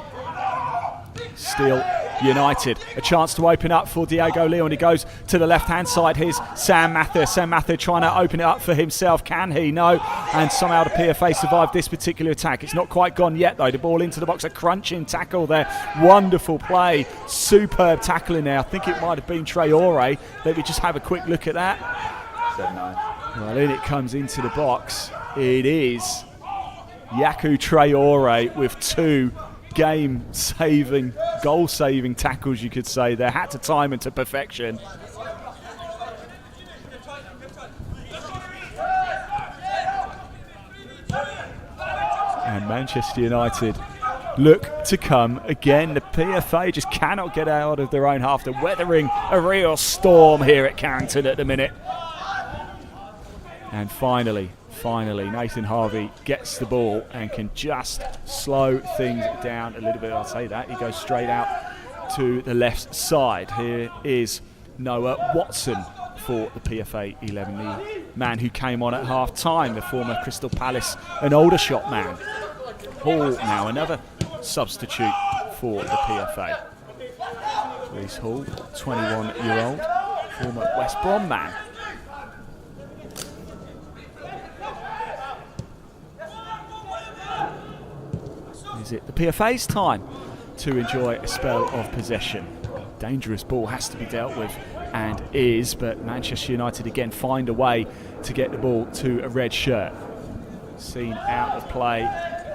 Still United, a chance to open up for Diego Leon. He goes to the left hand side. Here's Sam Mather. Sam Mather trying to open it up for himself. Can he? No. And somehow the PFA survived this particular attack. It's not quite gone yet though. The ball into the box, a crunching tackle there. Wonderful play, superb tackling there. I think it might have been Traore. Let me just have a quick look at that. Well, in it comes into the box. It is Yaku Traore with 2 game-saving, goal-saving tackles, you could say. They had to time it to perfection. And Manchester United look to come again. The PFA just cannot get out of their own half. They're weathering a real storm here at Carrington at the minute. And finally, Nathan Harvey gets the ball and can just slow things down a little bit. I'll say that. He goes straight out to the left side. Here is Noah Watson for the PFA 11, the man who came on at half-time, the former Crystal Palace and Aldershot man. Hall now, another substitute for the PFA. Reece Hall, 21-year-old, former West Brom man. Is it the PFA's time to enjoy a spell of possession? Dangerous ball has to be dealt with and is, but Manchester United again find a way to get the ball to a red shirt. Seen out of play.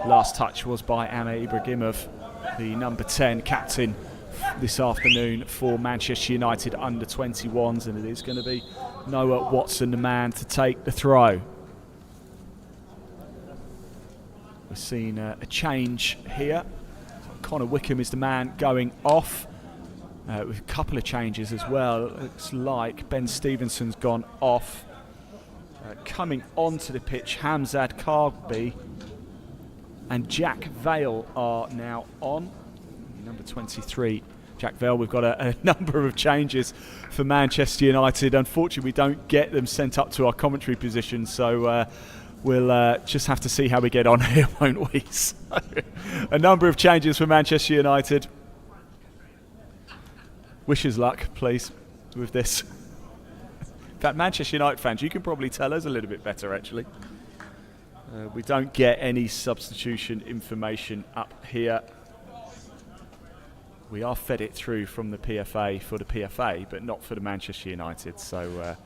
Last touch was by Amir Ibrahimov, the number 10 captain this afternoon for Manchester United under 21s, and it is going to be Noah Watson, the man to take the throw. We've seen a change here. Connor Wickham is the man going off with a couple of changes as well. It looks like Ben Stevenson's gone off. Coming onto the pitch, Hamzad Karbi and Jack Vale are now on. Number 23, Jack Vale. We've got a number of changes for Manchester United. Unfortunately, we don't get them sent up to our commentary position, so we'll just have to see how we get on here, won't we? So, a number of changes for Manchester United. Wish us luck, please, with this. In fact, Manchester United fans, you can probably tell us a little bit better, actually. We don't get any substitution information up here. We are fed it through from the PFA for the PFA, but not for the Manchester United, so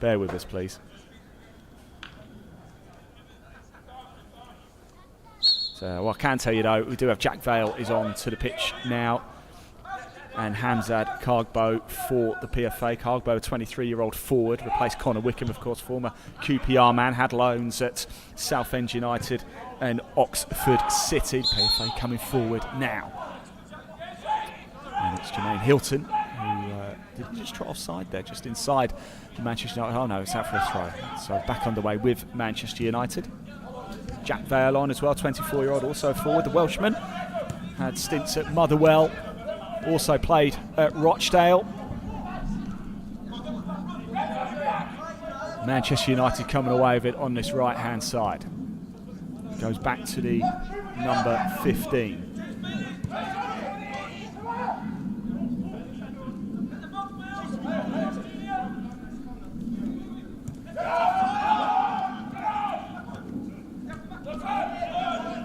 bear with us, please. So what I can tell you though, we do have Jack Vale is on to the pitch now, and Hamzad Kargbo for the PFA. Kargbo, a 23-year-old forward, replaced Connor Wickham, of course, former QPR man, had loans at Southend United and Oxford City. The PFA coming forward now. And it's Jermaine Hilton, who did he just trot offside there, just inside Manchester United. Oh no, it's out for a throw. So back underway with Manchester United. Jack Vale on as well, 24-year-old, also forward. The Welshman had stints at Motherwell, also played at Rochdale. Manchester United coming away with it on this right-hand side. Goes back to the number 15.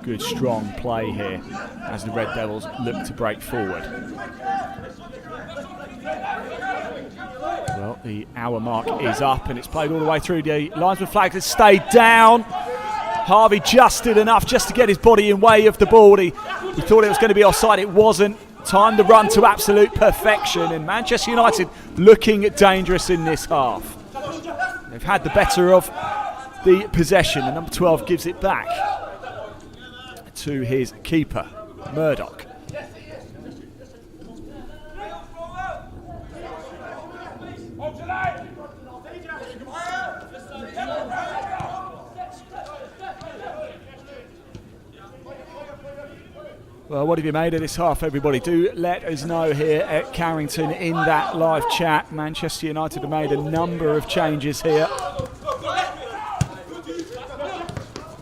Good strong play here as the Red Devils look to break forward. Well, the hour mark is up and it's played all the way through. The linesman flag has stayed down. Harvey just did enough just to get his body in way of the ball. He thought it was going to be offside. It wasn't. Time to run to absolute perfection, and Manchester United looking dangerous in this half. They've had the better of the possession, and number 12 gives it back to his keeper, Murdoch. Well, what have you made of this half, everybody? Do let us know here at Carrington in that live chat. Manchester United have made a number of changes here.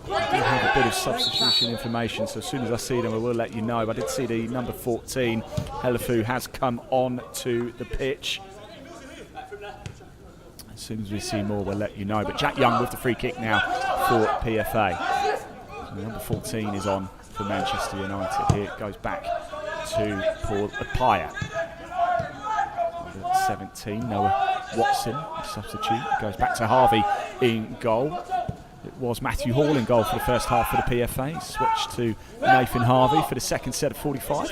We have a bit of substitution information, so as soon as I see them I will let you know. But I did see the number 14, Helafu, has come on to the pitch. As soon as we see more we'll let you know. But Jack Young with the free kick now for PFA. So number 14 is on for Manchester United. Here it goes back to Paul Appiah. 17, Noah Watson, substitute, goes back to Harvey in goal. It was Matthew Hall in goal for the first half for the PFA. Switched to Nathan Harvey for the second set of 45.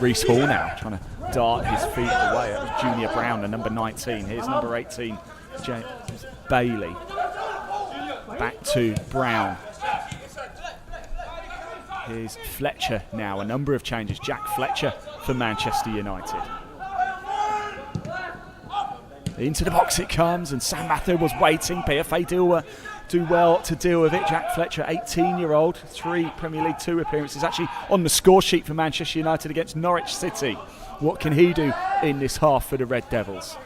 Reece Hall now trying to dart his feet away. That was Junior Brown, the number 19. Here's number 18, James Bailey. Back to Brown. Here's Fletcher now. A number of changes. Jack Fletcher for Manchester United. Into the box it comes, and Sam Mather was waiting. PFA do well to deal with it. Jack Fletcher, 18-year-old, 3 Premier League 2 appearances, actually on the score sheet for Manchester United against Norwich City. What can he do in this half for the Red Devils?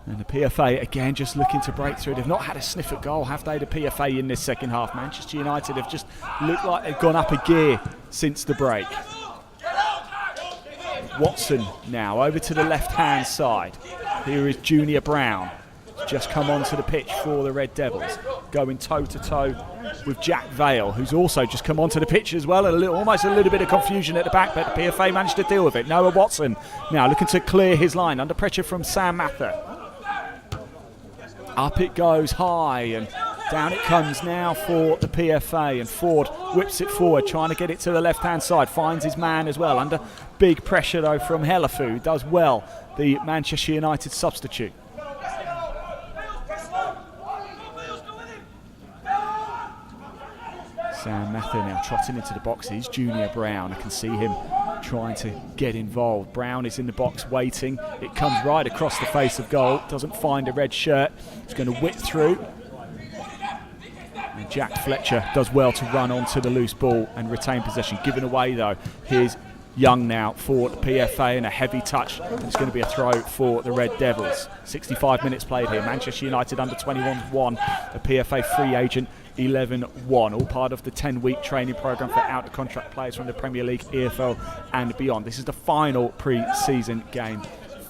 And the PFA, again, just looking to break through. They've not had a sniff at goal, have they, the PFA, in this second half? Manchester United have just looked like they've gone up a gear since the break. Watson now over to the left-hand side. Here is Junior Brown. Just come onto the pitch for the Red Devils. Going toe-to-toe with Jack Vale, who's also just come onto the pitch as well. Almost a little bit of confusion at the back, but the PFA managed to deal with it. Noah Watson now looking to clear his line under pressure from Sam Mather. Up it goes high, and down it comes now for the PFA, and Ford whips it forward, trying to get it to the left-hand side, finds his man as well, under big pressure though from Helafu, who does well, the Manchester United substitute. Sam Mather now trotting into the box. He's Junior Brown. I can see him trying to get involved. Brown is in the box waiting. It comes right across the face of goal. Doesn't find a red shirt. It's going to whip through. And Jack Fletcher does well to run onto the loose ball and retain possession. Given away though. Here's Young now for the PFA, and a heavy touch. It's going to be a throw for the Red Devils. 65 minutes played here. Manchester United under 21 won. The PFA free agent 11-1. All part of the 10-week training programme for out-of-contract players from the Premier League, EFL and beyond. This is the final pre-season game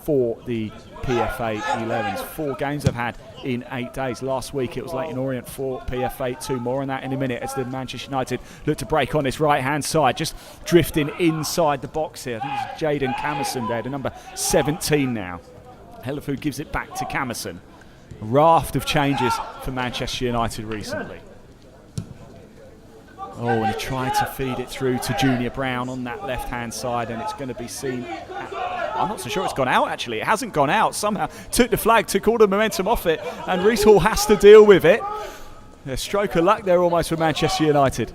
for the PFA 11s. 4 games they've had in 8 days. Last week it was Leyton Orient for PFA. 2 more on that in a minute as the Manchester United look to break on this right-hand side. Just drifting inside the box here. I think it's Jaden Camerson there, the number 17 now. Helafu gives it back to Camerson. A raft of changes for Manchester United recently. Oh, and he tried to feed it through to Junior Brown on that left-hand side, and it's going to be seen. I'm not so sure it's gone out, actually. It hasn't gone out. Somehow took the flag, took all the momentum off it, and Reece Hall has to deal with it. A stroke of luck there almost for Manchester United.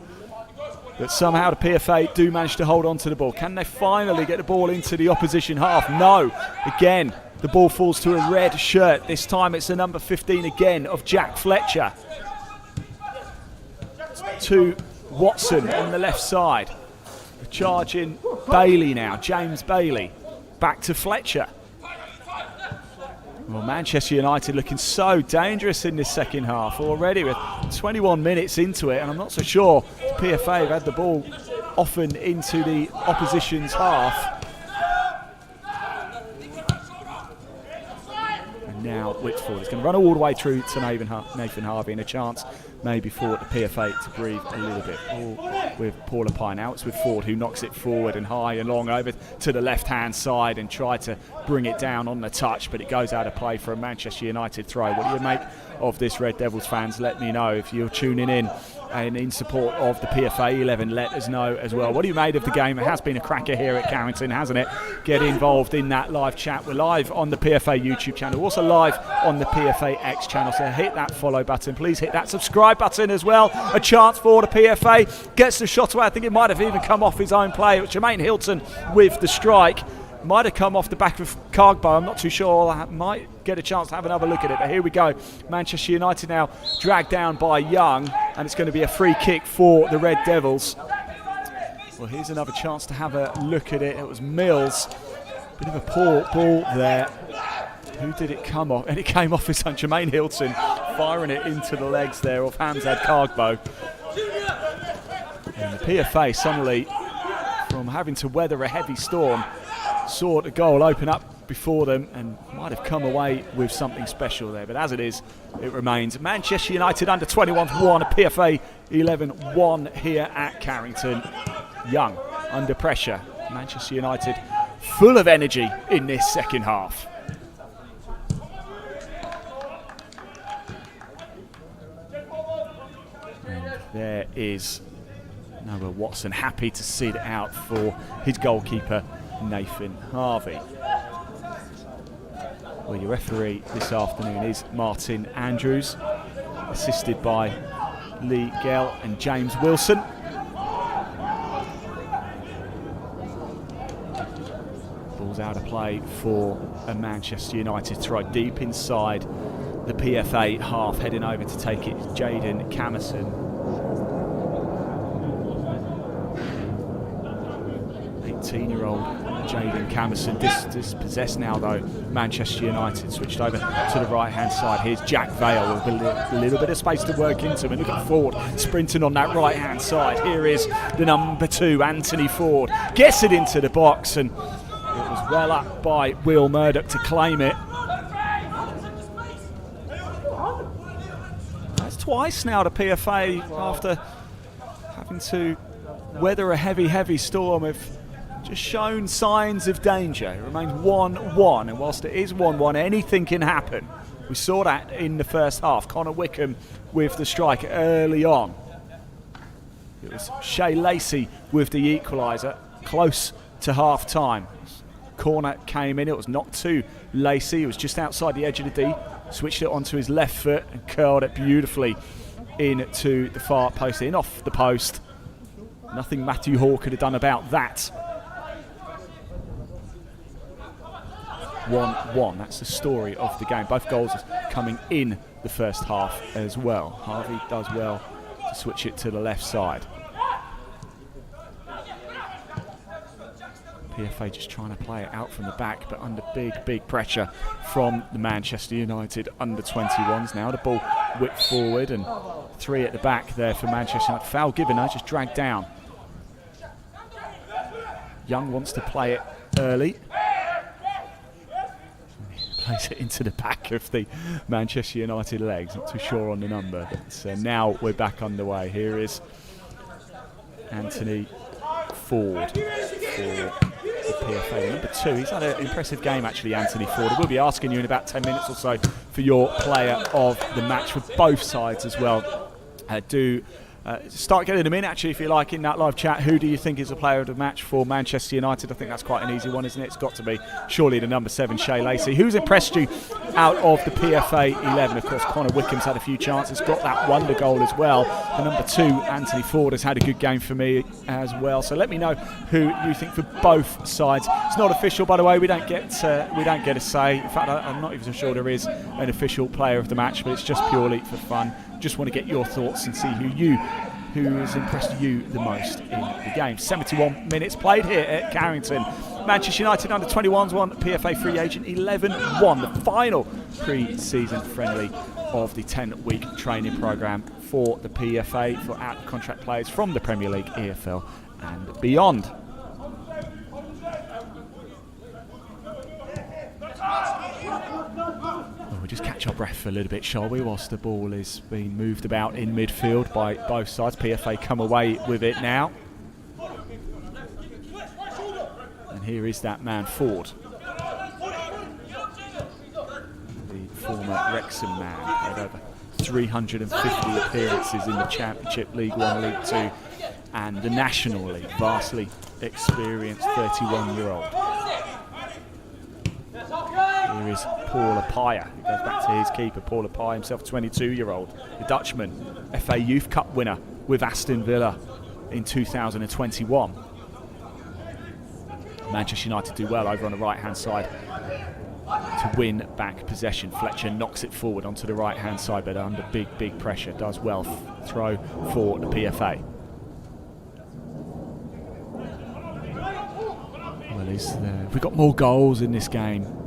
But somehow the PFA do manage to hold on to the ball. Can they finally get the ball into the opposition half? No. Again, the ball falls to a red shirt. This time it's the number 15 again of Jack Fletcher. To Watson on the left side. Charging Bailey now, James Bailey. Back to Fletcher. Well, Manchester United looking so dangerous in this second half already with 21 minutes into it, and I'm not so sure the PFA have had the ball often into the opposition's half. And now Whitford is going to run all the way through to Nathan Harvey, and a chance maybe for the PFA to breathe a little bit. With Paula Pye now, it's with Ford, who knocks it forward and high and long over to the left-hand side and tried to bring it down on the touch, but it goes out of play for a Manchester United throw. What do you make of this, Red Devils fans? Let me know. If you're tuning in and in support of the PFA 11, let us know as well. What do you made of the game? It has been a cracker here at Carrington, hasn't it? Get involved in that live chat. We're live on the PFA YouTube channel, we're also live on the PFA X channel, so hit that follow button. Please hit that subscribe button as well. A chance for the PFA. Gets the shot away. I think it might have even come off his own play. It was Jermaine Hilton with the strike. Might have come off the back of Cargbo. I'm not too sure. I might get a chance to have another look at it. But here we go. Manchester United now dragged down by Young. And it's going to be a free kick for the Red Devils. Well, here's another chance to have a look at it. It was Mills. Bit of a poor ball there. Who did it come off? And it came off his own. Jermaine Hilton firing it into the legs there of Hamzad Cargbo. And the PFA suddenly, from having to weather a heavy storm, saw the goal open up before them and might have come away with something special there. But as it is, it remains Manchester United under 21 1, a PFA 11 1 here at Carrington. Young under pressure. Manchester United full of energy in this second half. And there is Noah Watson, happy to see it out for his goalkeeper, Nathan Harvey. Well, your referee this afternoon is Martin Andrews, assisted by Lee Gell and James Wilson. Ball's out of play for a Manchester United throw deep inside the PFA half. Heading over to take it, Jaden Camerson. 18-year-old Jaden Camerson dispossessed now though. Manchester United switched over to the right-hand side. Here's Jack Vale with a little bit of space to work into, and looking forward, sprinting on that right-hand side. Here is the number 2, Anthony Ford. Gets it into the box, and it was well up by Will Murdoch to claim it. That's twice now the PFA, after having to weather a heavy storm, have just shown signs of danger. It remains 1-1, and whilst it is 1-1, anything can happen. We saw that in the first half. Connor Wickham with the strike early on. It was Shay Lacy with the equaliser close to half time. Corner came in, it was knocked to Lacy. It was just outside the edge of the D, switched it onto his left foot and curled it beautifully into the far post, in off the post. Nothing Matthew Hall could have done about that. 1-1, that's the story of the game. Both goals coming in the first half as well. Harvey does well to switch it to the left side. PFA just trying to play it out from the back, but under big pressure from the Manchester United under 21s. Now the ball whipped forward, and 3 at the back there for Manchester United. Foul given, just dragged down. Young wants to play it early. Plays it into the back of the Manchester United legs. Not too sure on the number, but now we're back underway. Here is Anthony Ford for the PFA. Number 2, he's had an impressive game actually, Anthony Ford. We'll be asking you in about 10 minutes or so for your player of the match for both sides as well. Start getting them in actually if you like in that live chat. Who do you think is the player of the match for Manchester United? I think that's quite an easy one, isn't it? It's got to be surely the number 7 Shay Lacy. Who's impressed you out of the PFA 11? Of course, Connor Wickham's had a few chances, got that wonder goal as well. The number 2 Anthony Ford has had a good game for me as well. So let me know who you think for both sides. It's not official, by the way. We don't get a say. In fact, I'm not even sure there is an official player of the match, but it's just purely for fun. Just want to get your thoughts and see who has impressed you the most in the game. 71 minutes played here at Carrington. Manchester United under 21s won PFA free agent 11-1, the final pre-season friendly of the 10-week training programme for the PFA for out-of-contract players from the Premier League, EFL and beyond. We'll just catch our breath for a little bit, shall we, whilst the ball is being moved about in midfield by both sides. PFA come away with it now. And here is that man, Ford. The former Wrexham man. Had over 350 appearances in the Championship, League 1, League 2 and the National League. Vastly experienced 31-year-old. Here is Paul Apaya, who goes back to his keeper. Paul Apaya himself, 22-year-old, the Dutchman, FA Youth Cup winner with Aston Villa in 2021. Manchester United do well over on the right-hand side to win back possession. Fletcher knocks it forward onto the right-hand side, but under big pressure, does well. Throw for the PFA. Well, we've got more goals in this game.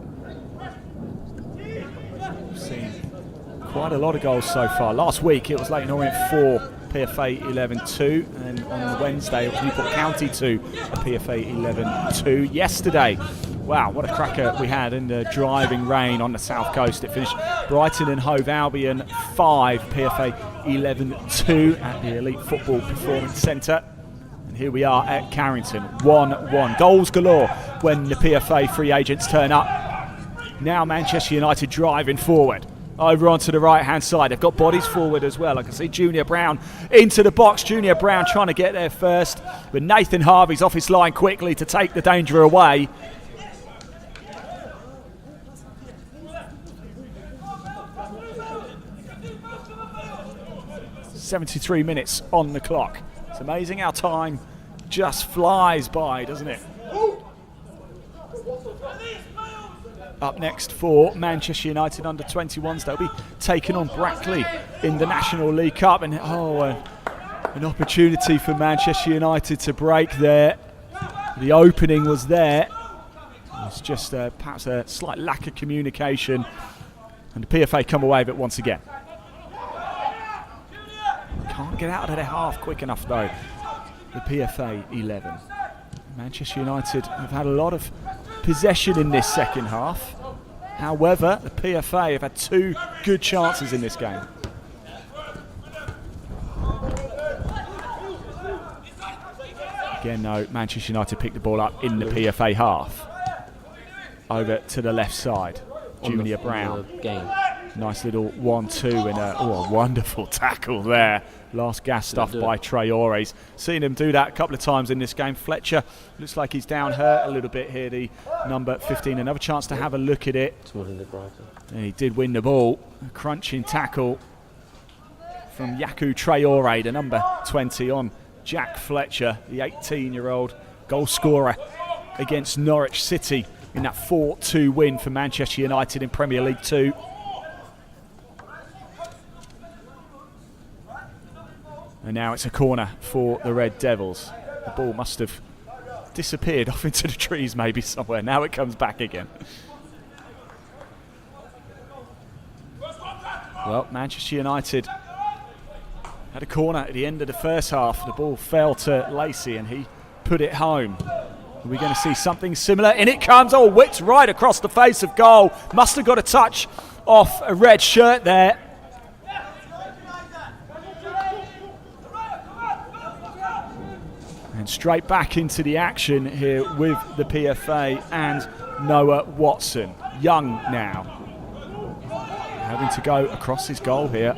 Quite a lot of goals so far. Last week it was Leyton Orient 4, PFA 11-2, and on Wednesday it was Newport County 2, a PFA 11-2. Yesterday, wow, what a cracker we had in the driving rain on the south coast. It finished Brighton and Hove Albion 5, PFA 11-2 at the Elite Football Performance Centre. And here we are at Carrington, 1-1. Goals galore when the PFA free agents turn up. Now Manchester United driving forward. Over onto the right-hand side. They've got bodies forward as well. I can see Junior Brown into the box. Junior Brown trying to get there first. But Nathan Harvey's off his line quickly to take the danger away. "73 minutes on the clock." It's amazing how time just flies by, doesn't it? Up next for Manchester United under 21s, they'll be taking on Brackley in the National League Cup, and an opportunity for Manchester United to break there. The opening was there. It was just perhaps a slight lack of communication, and the PFA come away with it once again. Can't get out of their half quick enough though, the PFA 11. Manchester United have had a lot of possession in this second half. However, the PFA have had 2 good chances in this game. Again, though, Manchester United picked the ball up in the PFA half. Over to the left side, Junior Brown. Nice little 1-2 and a wonderful tackle there. Last gas stuff by Traores. Seen him do that a couple of times in this game. Fletcher looks like he's down hurt a little bit here, the number 15. Another chance to have a look at it. And he did win the ball. A crunching tackle from Yaku Traore, the number 20 on Jack Fletcher, the 18-year-old goal scorer against Norwich City in that 4-2 win for Manchester United in Premier League 2. And now it's a corner for the Red Devils. The ball must have disappeared off into the trees maybe somewhere. Now it comes back again. Well, Manchester United had a corner at the end of the first half. The ball fell to Lacy and he put it home. Are we going to see something similar? In it comes. Oh, whipped right across the face of goal. Must have got a touch off a red shirt there. And straight back into the action here with the PFA and Noah Watson. Young now, having to go across his goal here.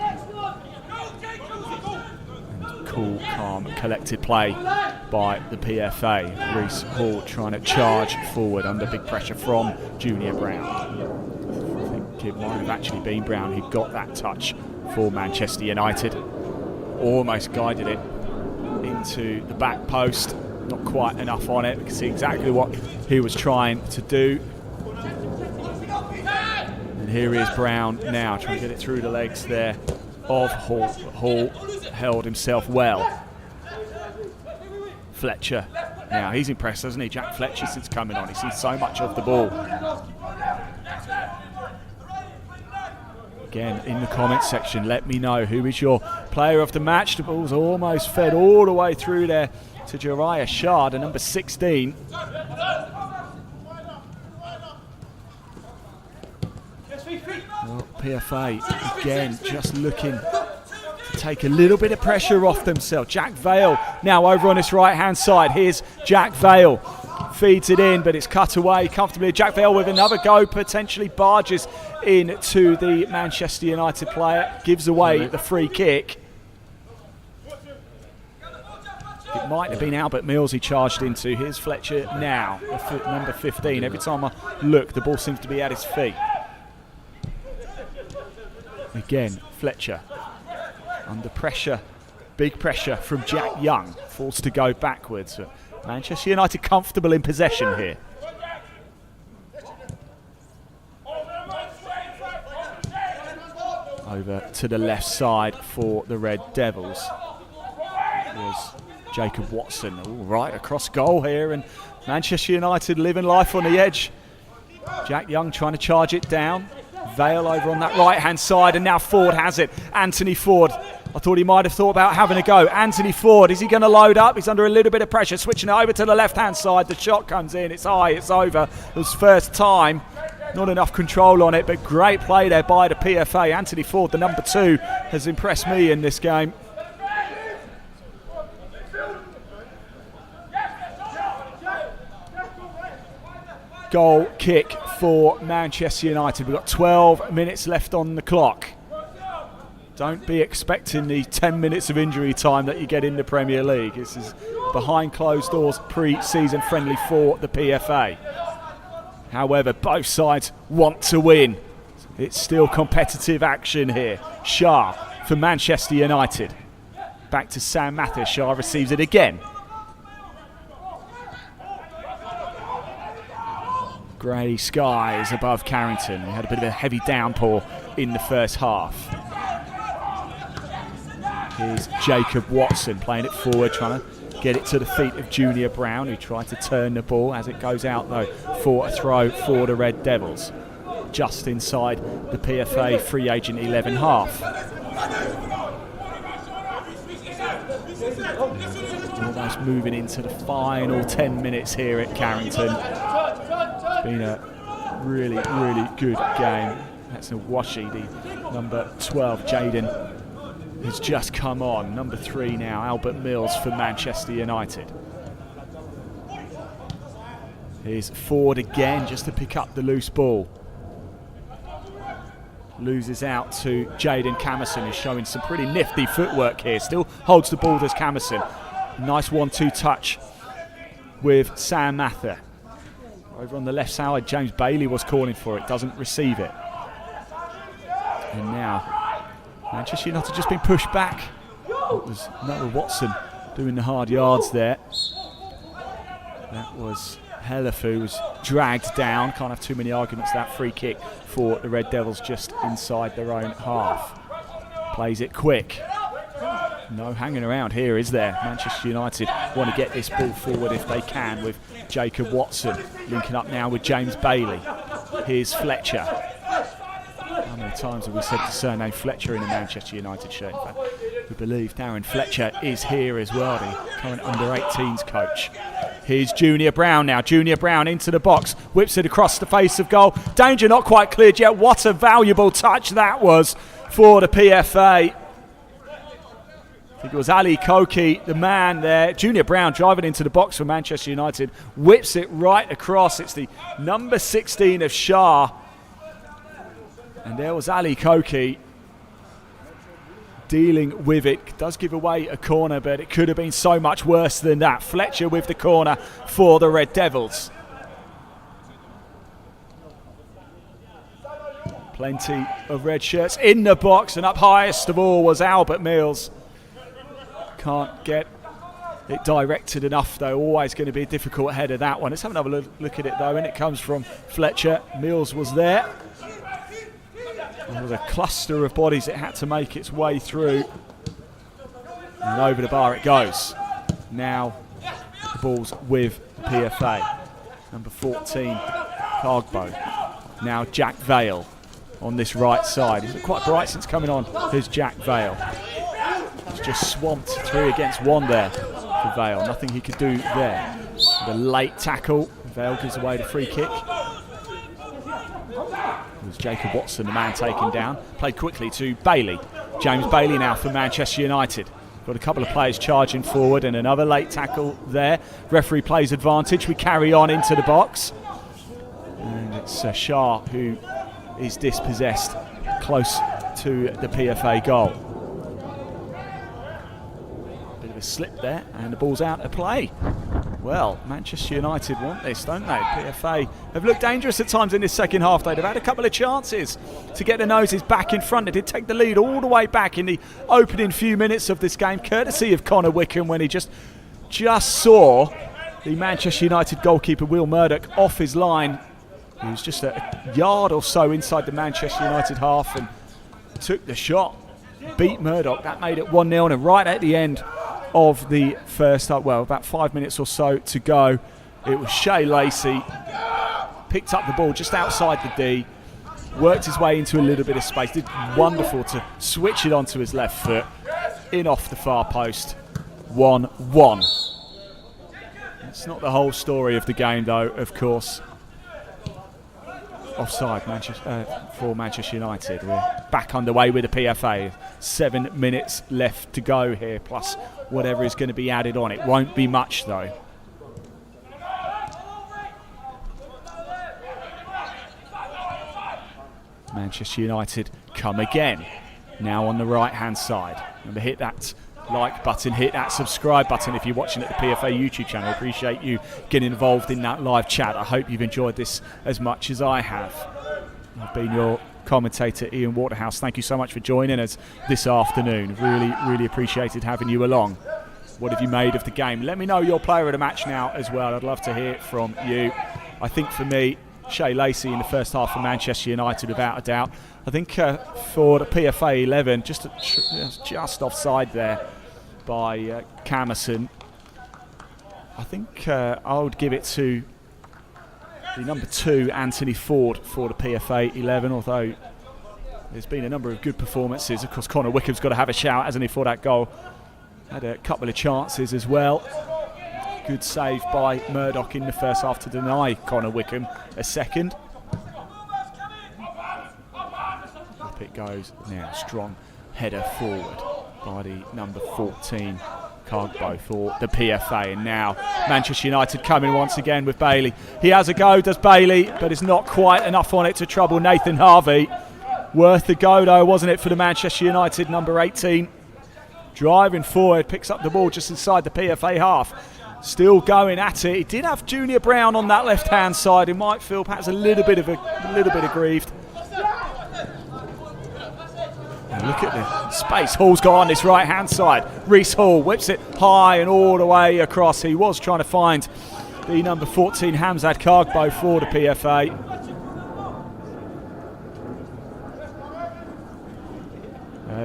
And cool, calm, collected play by the PFA. Reece Hall trying to charge forward under big pressure from Junior Brown. I think it might have actually been Brown who got that touch for Manchester United. Almost guided it into the back post. Not quite enough on it. You can see exactly what he was trying to do. And here is Brown now trying to get it through the legs there of Hall. Hall held himself well. Fletcher. Now he's impressed, hasn't he? Jack Fletcher since coming on. He's seen so much of the ball. Again, in the comments section, let me know who is your player of the match. The ball's almost fed all the way through there to Jariah Shard, a number 16. Well, PFA, again, just looking to take a little bit of pressure off themselves. Jack Vale now over on this right-hand side. Here's Jack Vale. Feeds it in, but it's cut away comfortably. Jack Vale with another go, potentially barges into the Manchester United player. Gives away the free kick. It might have been Albert Mills he charged into. Here's Fletcher now, number 15. Every time I look, the ball seems to be at his feet. Again, Fletcher under pressure, big pressure from Jack Young. Forced to go backwards. Manchester United comfortable in possession here. Over to the left side for the Red Devils. There's Jacob Watson, all right across goal here, and Manchester United living life on the edge. Jack Young trying to charge it down. Vale over on that right-hand side, and now Ford has it. Anthony Ford. I thought he might have thought about having a go. Anthony Ford, is he going to load up? He's under a little bit of pressure, switching it over to the left-hand side. The shot comes in, it's high, it's over. It was first time. Not enough control on it, but great play there by the PFA. Anthony Ford, the number 2, has impressed me in this game. Goal kick for Manchester United. We've got 12 minutes left on the clock. Don't be expecting the 10 minutes of injury time that you get in the Premier League. This is behind closed doors pre-season friendly for the PFA. However, both sides want to win. It's still competitive action here. Shah for Manchester United. Back to Sam Mathis. Shah receives it again. Grey skies above Carrington. We had a bit of a heavy downpour in the first half. Here's Jacob Watson playing it forward, trying to get it to the feet of Junior Brown, who tried to turn the ball as it goes out, though, for a throw for the Red Devils. Just inside the PFA free agent 11 half. Almost moving into the final 10 minutes here at Carrington. It's been a really, really good game. That's Nwashi, the number 12, Jaden, has just come on. Number 3 now, Albert Mills for Manchester United. Here's Ford again, just to pick up the loose ball. Loses out to Jaden Camerson, who's showing some pretty nifty footwork here. Still holds the ball, does Camerson. Nice 1-2 touch with Sam Mather. Over on the left side, James Bailey was calling for it, doesn't receive it. And now, Manchester United just been pushed back. It was Noah Watson doing the hard yards there. That was Helafu, was dragged down. Can't have too many arguments. That free kick for the Red Devils just inside their own half. Plays it quick. No hanging around here, is there? Manchester United want to get this ball forward if they can, with Jacob Watson linking up now with James Bailey. Here's Fletcher. How many times have we said the surname Fletcher in a Manchester United shirt? In fact, we believe Darren Fletcher is here as well, the current under-18s coach. Here's Junior Brown now. Junior Brown into the box, whips it across the face of goal. Danger not quite cleared yet. What a valuable touch that was for the PFA. I think it was Ali Koki, the man there. Junior Brown driving into the box for Manchester United. Whips it right across. It's the number 16 of Shah. And there was Ali Koki dealing with it. Does give away a corner, but it could have been so much worse than that. Fletcher with the corner for the Red Devils. Plenty of red shirts in the box, and up highest of all was Albert Mills. Can't get it directed enough though. Always going to be a difficult header, that one. Let's have another look at it though, and it comes from Fletcher. Mills was there. There was a cluster of bodies it had to make its way through. And over the bar it goes. Now the ball's with PFA. Number 14, Cargbo. Now Jack Vale on this right side. He's quite bright since coming on. Here's Jack Vale. He's just swamped 3 against 1 there for Vale. Nothing he could do there. The late tackle. Vale gives away the free kick. It was Jacob Watson, the man taken down. Played quickly to Bailey. James Bailey now for Manchester United. Got a couple of players charging forward and another late tackle there. Referee plays advantage. We carry on into the box. And it's Shah who is dispossessed close to the PFA goal. Bit of a slip there and the ball's out of play. Well, Manchester United want this, don't they? PFA have looked dangerous at times in this second half. They've had a couple of chances to get their noses back in front. They did take the lead all the way back in the opening few minutes of this game, courtesy of Connor Wickham, when he just saw the Manchester United goalkeeper Will Murdoch off his line. He was just a yard or so inside the Manchester United half and took the shot, beat Murdoch. That made it 1-0, and right at the end of the first half, well, about 5 minutes or so to go, it was Shea Lacy, picked up the ball just outside the D, worked his way into a little bit of space, did wonderful to switch it onto his left foot, in off the far post, 1-1. It's not the whole story of the game though, of course. Offside for Manchester United. We're back underway with the PFA. 7 minutes left to go here, plus whatever is going to be added on. It won't be much though. Manchester United come again. Now on the right hand side. Remember, hit that like button, hit that subscribe button if you're watching at the PFA YouTube channel. I appreciate you getting involved in that live chat. I hope you've enjoyed this as much as I have. I've been your commentator, Ian Waterhouse. Thank you so much for joining us this afternoon. Really appreciated having you along. What have you made of the game? Let me know your player of the match now as well. I'd love to hear it from you. I think for me, Shea Lacy in the first half for Manchester United, without a doubt. I think for the PFA 11, just offside there by Camerson. I think I would give it to the number 2, Anthony Ford, for the PFA 11, although there's been a number of good performances. Of course, Connor Wickham's got to have a shout, hasn't he, for that goal. Had a couple of chances as well. Good save by Murdoch in the first half to deny Connor Wickham a second. Up it goes now. Strong header forward by the number 14, Cargbo, for the PFA. And now Manchester United coming once again with Bailey. He has a go, does Bailey, but it's not quite enough on it to trouble Nathan Harvey. Worth the go though, wasn't it, for the Manchester United number 18. Driving forward, picks up the ball just inside the PFA half. Still going at it. He did have Junior Brown on that left-hand side. He might feel perhaps a little bit aggrieved. And look at the space Hall's got on this right-hand side. Reece Hall whips it high and all the way across. He was trying to find the number 14, Hamzat Cargbo, for the PFA.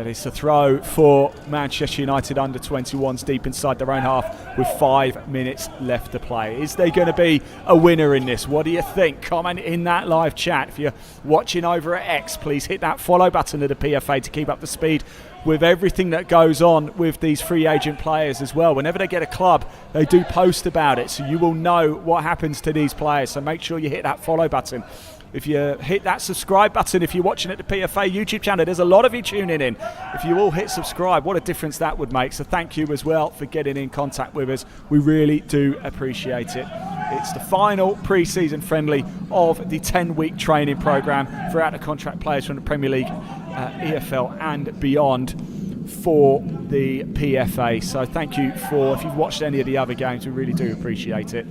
It's a throw for Manchester United under-21s deep inside their own half with 5 minutes left to play. Is there going to be a winner in this? What do you think? Comment in that live chat. If you're watching over at X, please hit that follow button of the PFA to keep up to speed with everything that goes on with these free agent players as well. Whenever they get a club, they do post about it, so you will know what happens to these players. So make sure you hit that follow button if you hit that subscribe button, if you're watching at the PFA YouTube channel, there's a lot of you tuning in. If you all hit subscribe, what a difference that would make. So thank you as well for getting in contact with us. We really do appreciate it. It's the final pre-season friendly of the 10-week training programme for out-of-contract players from the Premier League, EFL and beyond for the PFA. So thank you for, if you've watched any of the other games, we really do appreciate it.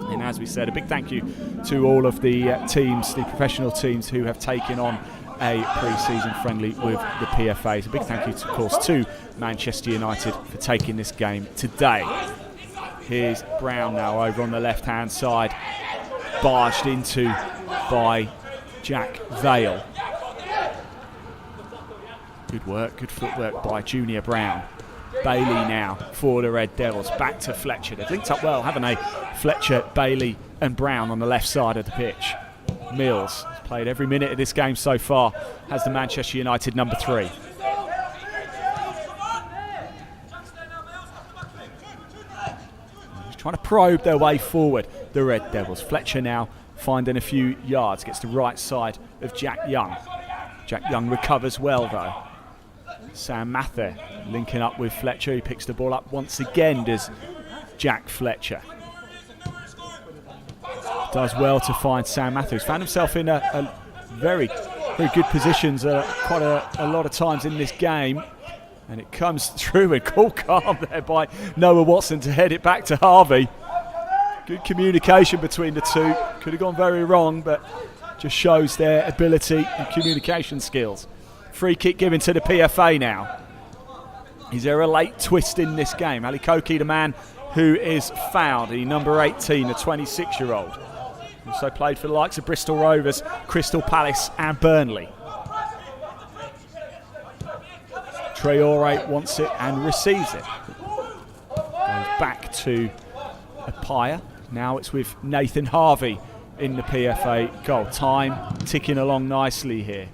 And as we said, a big thank you to all of the teams, the professional teams who have taken on a pre-season friendly with the PFA. So a big thank you, of course, to Manchester United for taking this game today. Here's Brown now over on the left-hand side, barged into by Jack Vale. Good work, good footwork by Junior Brown. Bailey now for the Red Devils, back to Fletcher. They've linked up well, haven't they? Fletcher, Bailey and Brown on the left side of the pitch. Mills has played every minute of this game so far, has the Manchester United number 3. He's trying to probe their way forward, the Red Devils. Fletcher now finding a few yards, gets the right side of Jack Young. Jack Young recovers well though. Sam Mather linking up with Fletcher. He picks the ball up once again, does Jack Fletcher. Does well to find Sam Mather. He's found himself in a very good positions quite a lot of times in this game. And it comes through and cool calm there by Noah Watson to head it back to Harvey. Good communication between the two. Could have gone very wrong, but just shows their ability and communication skills. Free kick given to the PFA now. Is there a late twist in this game? Ali Koki, the man who is fouled, the number 18, the 26-year-old. Also played for the likes of Bristol Rovers, Crystal Palace and Burnley. Traore wants it and receives it. Goes back to Apaya. Now it's with Nathan Harvey in the PFA goal. Time ticking along nicely here.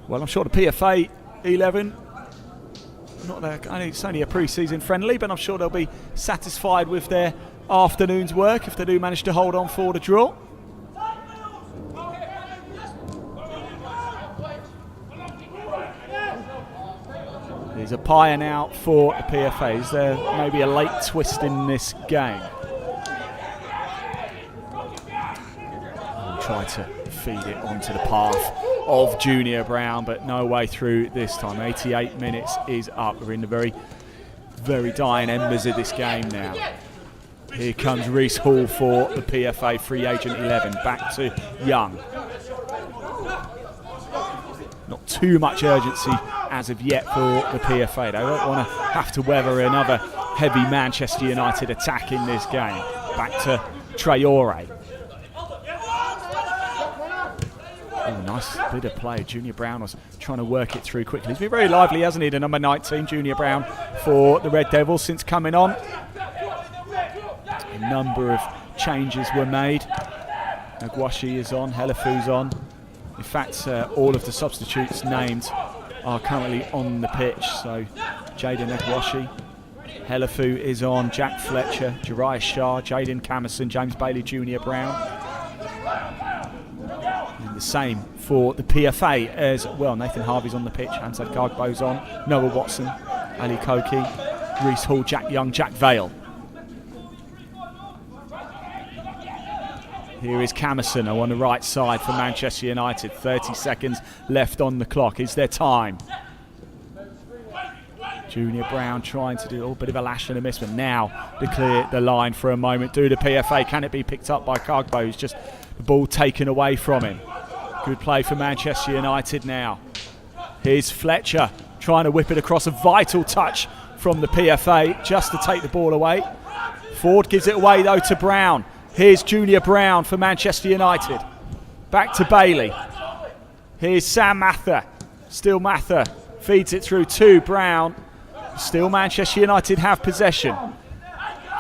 Well, I'm sure the PFA 11, it's only a pre-season friendly, but I'm sure they'll be satisfied with their afternoon's work if they do manage to hold on for the draw. There's a pyre now for the PFA. Is there maybe a late twist in this game? We'll try to feed it onto the path of Junior Brown, but no way through this time. 88 minutes is up. We're in the very, very dying embers of this game now. Here comes Reece Hall for the PFA free agent 11. Back to Young. Not too much urgency as of yet for the PFA. They don't want to have to weather another heavy Manchester United attack in this game. Back to Traore. Oh, nice bit of play. Junior Brown was trying to work it through quickly. He's been very lively, hasn't he, the number 19, Junior Brown, for the Red Devils since coming on. A number of changes were made. Nagwashi is on, Helafu's on. In fact, all of the substitutes named are currently on the pitch. So Jaden Nagwashi, Helafu is on, Jack Fletcher, Jariah Shah, Jaden Camerson, James Bailey, Junior Brown. And the same for the PFA as well. Nathan Harvey's on the pitch, Hamzat Gagbo's on, Noah Watson, Ali Koki, Reece Hall, Jack Young, Jack Vale. Here is Camerson on the right side for Manchester United. 30 seconds left on the clock. Is there time? Junior Brown trying to do a little bit of a lash and a miss, but now to clear the line for a moment. Do the PFA. Can it be picked up by Kagbo? Who's just the ball taken away from him. Good play for Manchester United now. Here's Fletcher trying to whip it across. A vital touch from the PFA just to take the ball away. Ford gives it away though to Brown. Here's Junior Brown for Manchester United. Back to Bailey. Here's Sam Mather. Still Mather. Feeds it through to Brown. Still Manchester United have possession.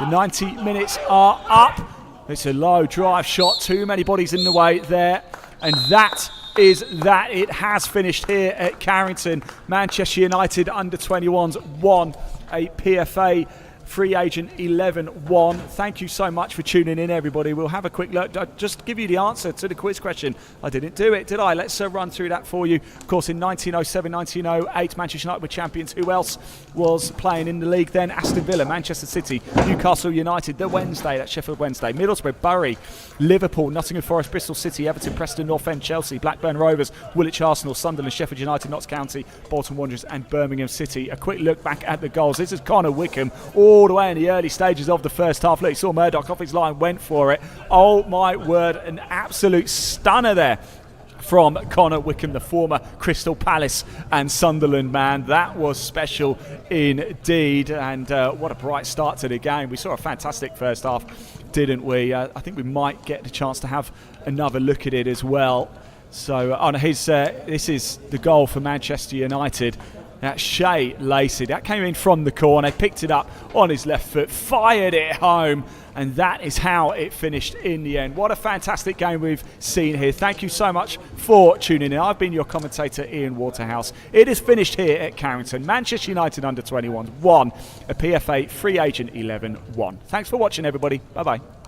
The 90 minutes are up. It's a low drive shot. Too many bodies in the way there. And that is that. It has finished here at Carrington. Manchester United under 21s won a PFA Free Agent 11-1. Thank you so much for tuning in, everybody. We'll have a quick look. I'll just give you the answer to the quiz question. I didn't do it, did I? Let's run through that for you. Of course, in 1907, 1908, Manchester United were champions. Who else was playing in the league then? Aston Villa, Manchester City, Newcastle United, the Wednesday, that's Sheffield Wednesday, Middlesbrough, Bury, Liverpool, Nottingham Forest, Bristol City, Everton, Preston North End, Chelsea, Blackburn Rovers, Woolwich Arsenal, Sunderland, Sheffield United, Notts County, Bolton Wanderers and Birmingham City. A quick look back at the goals. This is Connor Wickham all the way in the early stages of the first half. Look, he saw Murdoch off his line, went for it. Oh my word, an absolute stunner there from Connor Wickham, the former Crystal Palace and Sunderland man. That was special indeed, and what a bright start to the game. We saw a fantastic first half, didn't we? I think we might get the chance to have another look at it as well. So on his, this is the goal for Manchester United. That's Shea Lacy. That came in from the corner, picked it up on his left foot, fired it home, and that is how it finished in the end. What a fantastic game we've seen here. Thank you so much for tuning in. I've been your commentator, Ian Waterhouse. It is finished here at Carrington. Manchester United under 21s won, a PFA Free Agent 11-1. Thanks for watching, everybody. Bye-bye.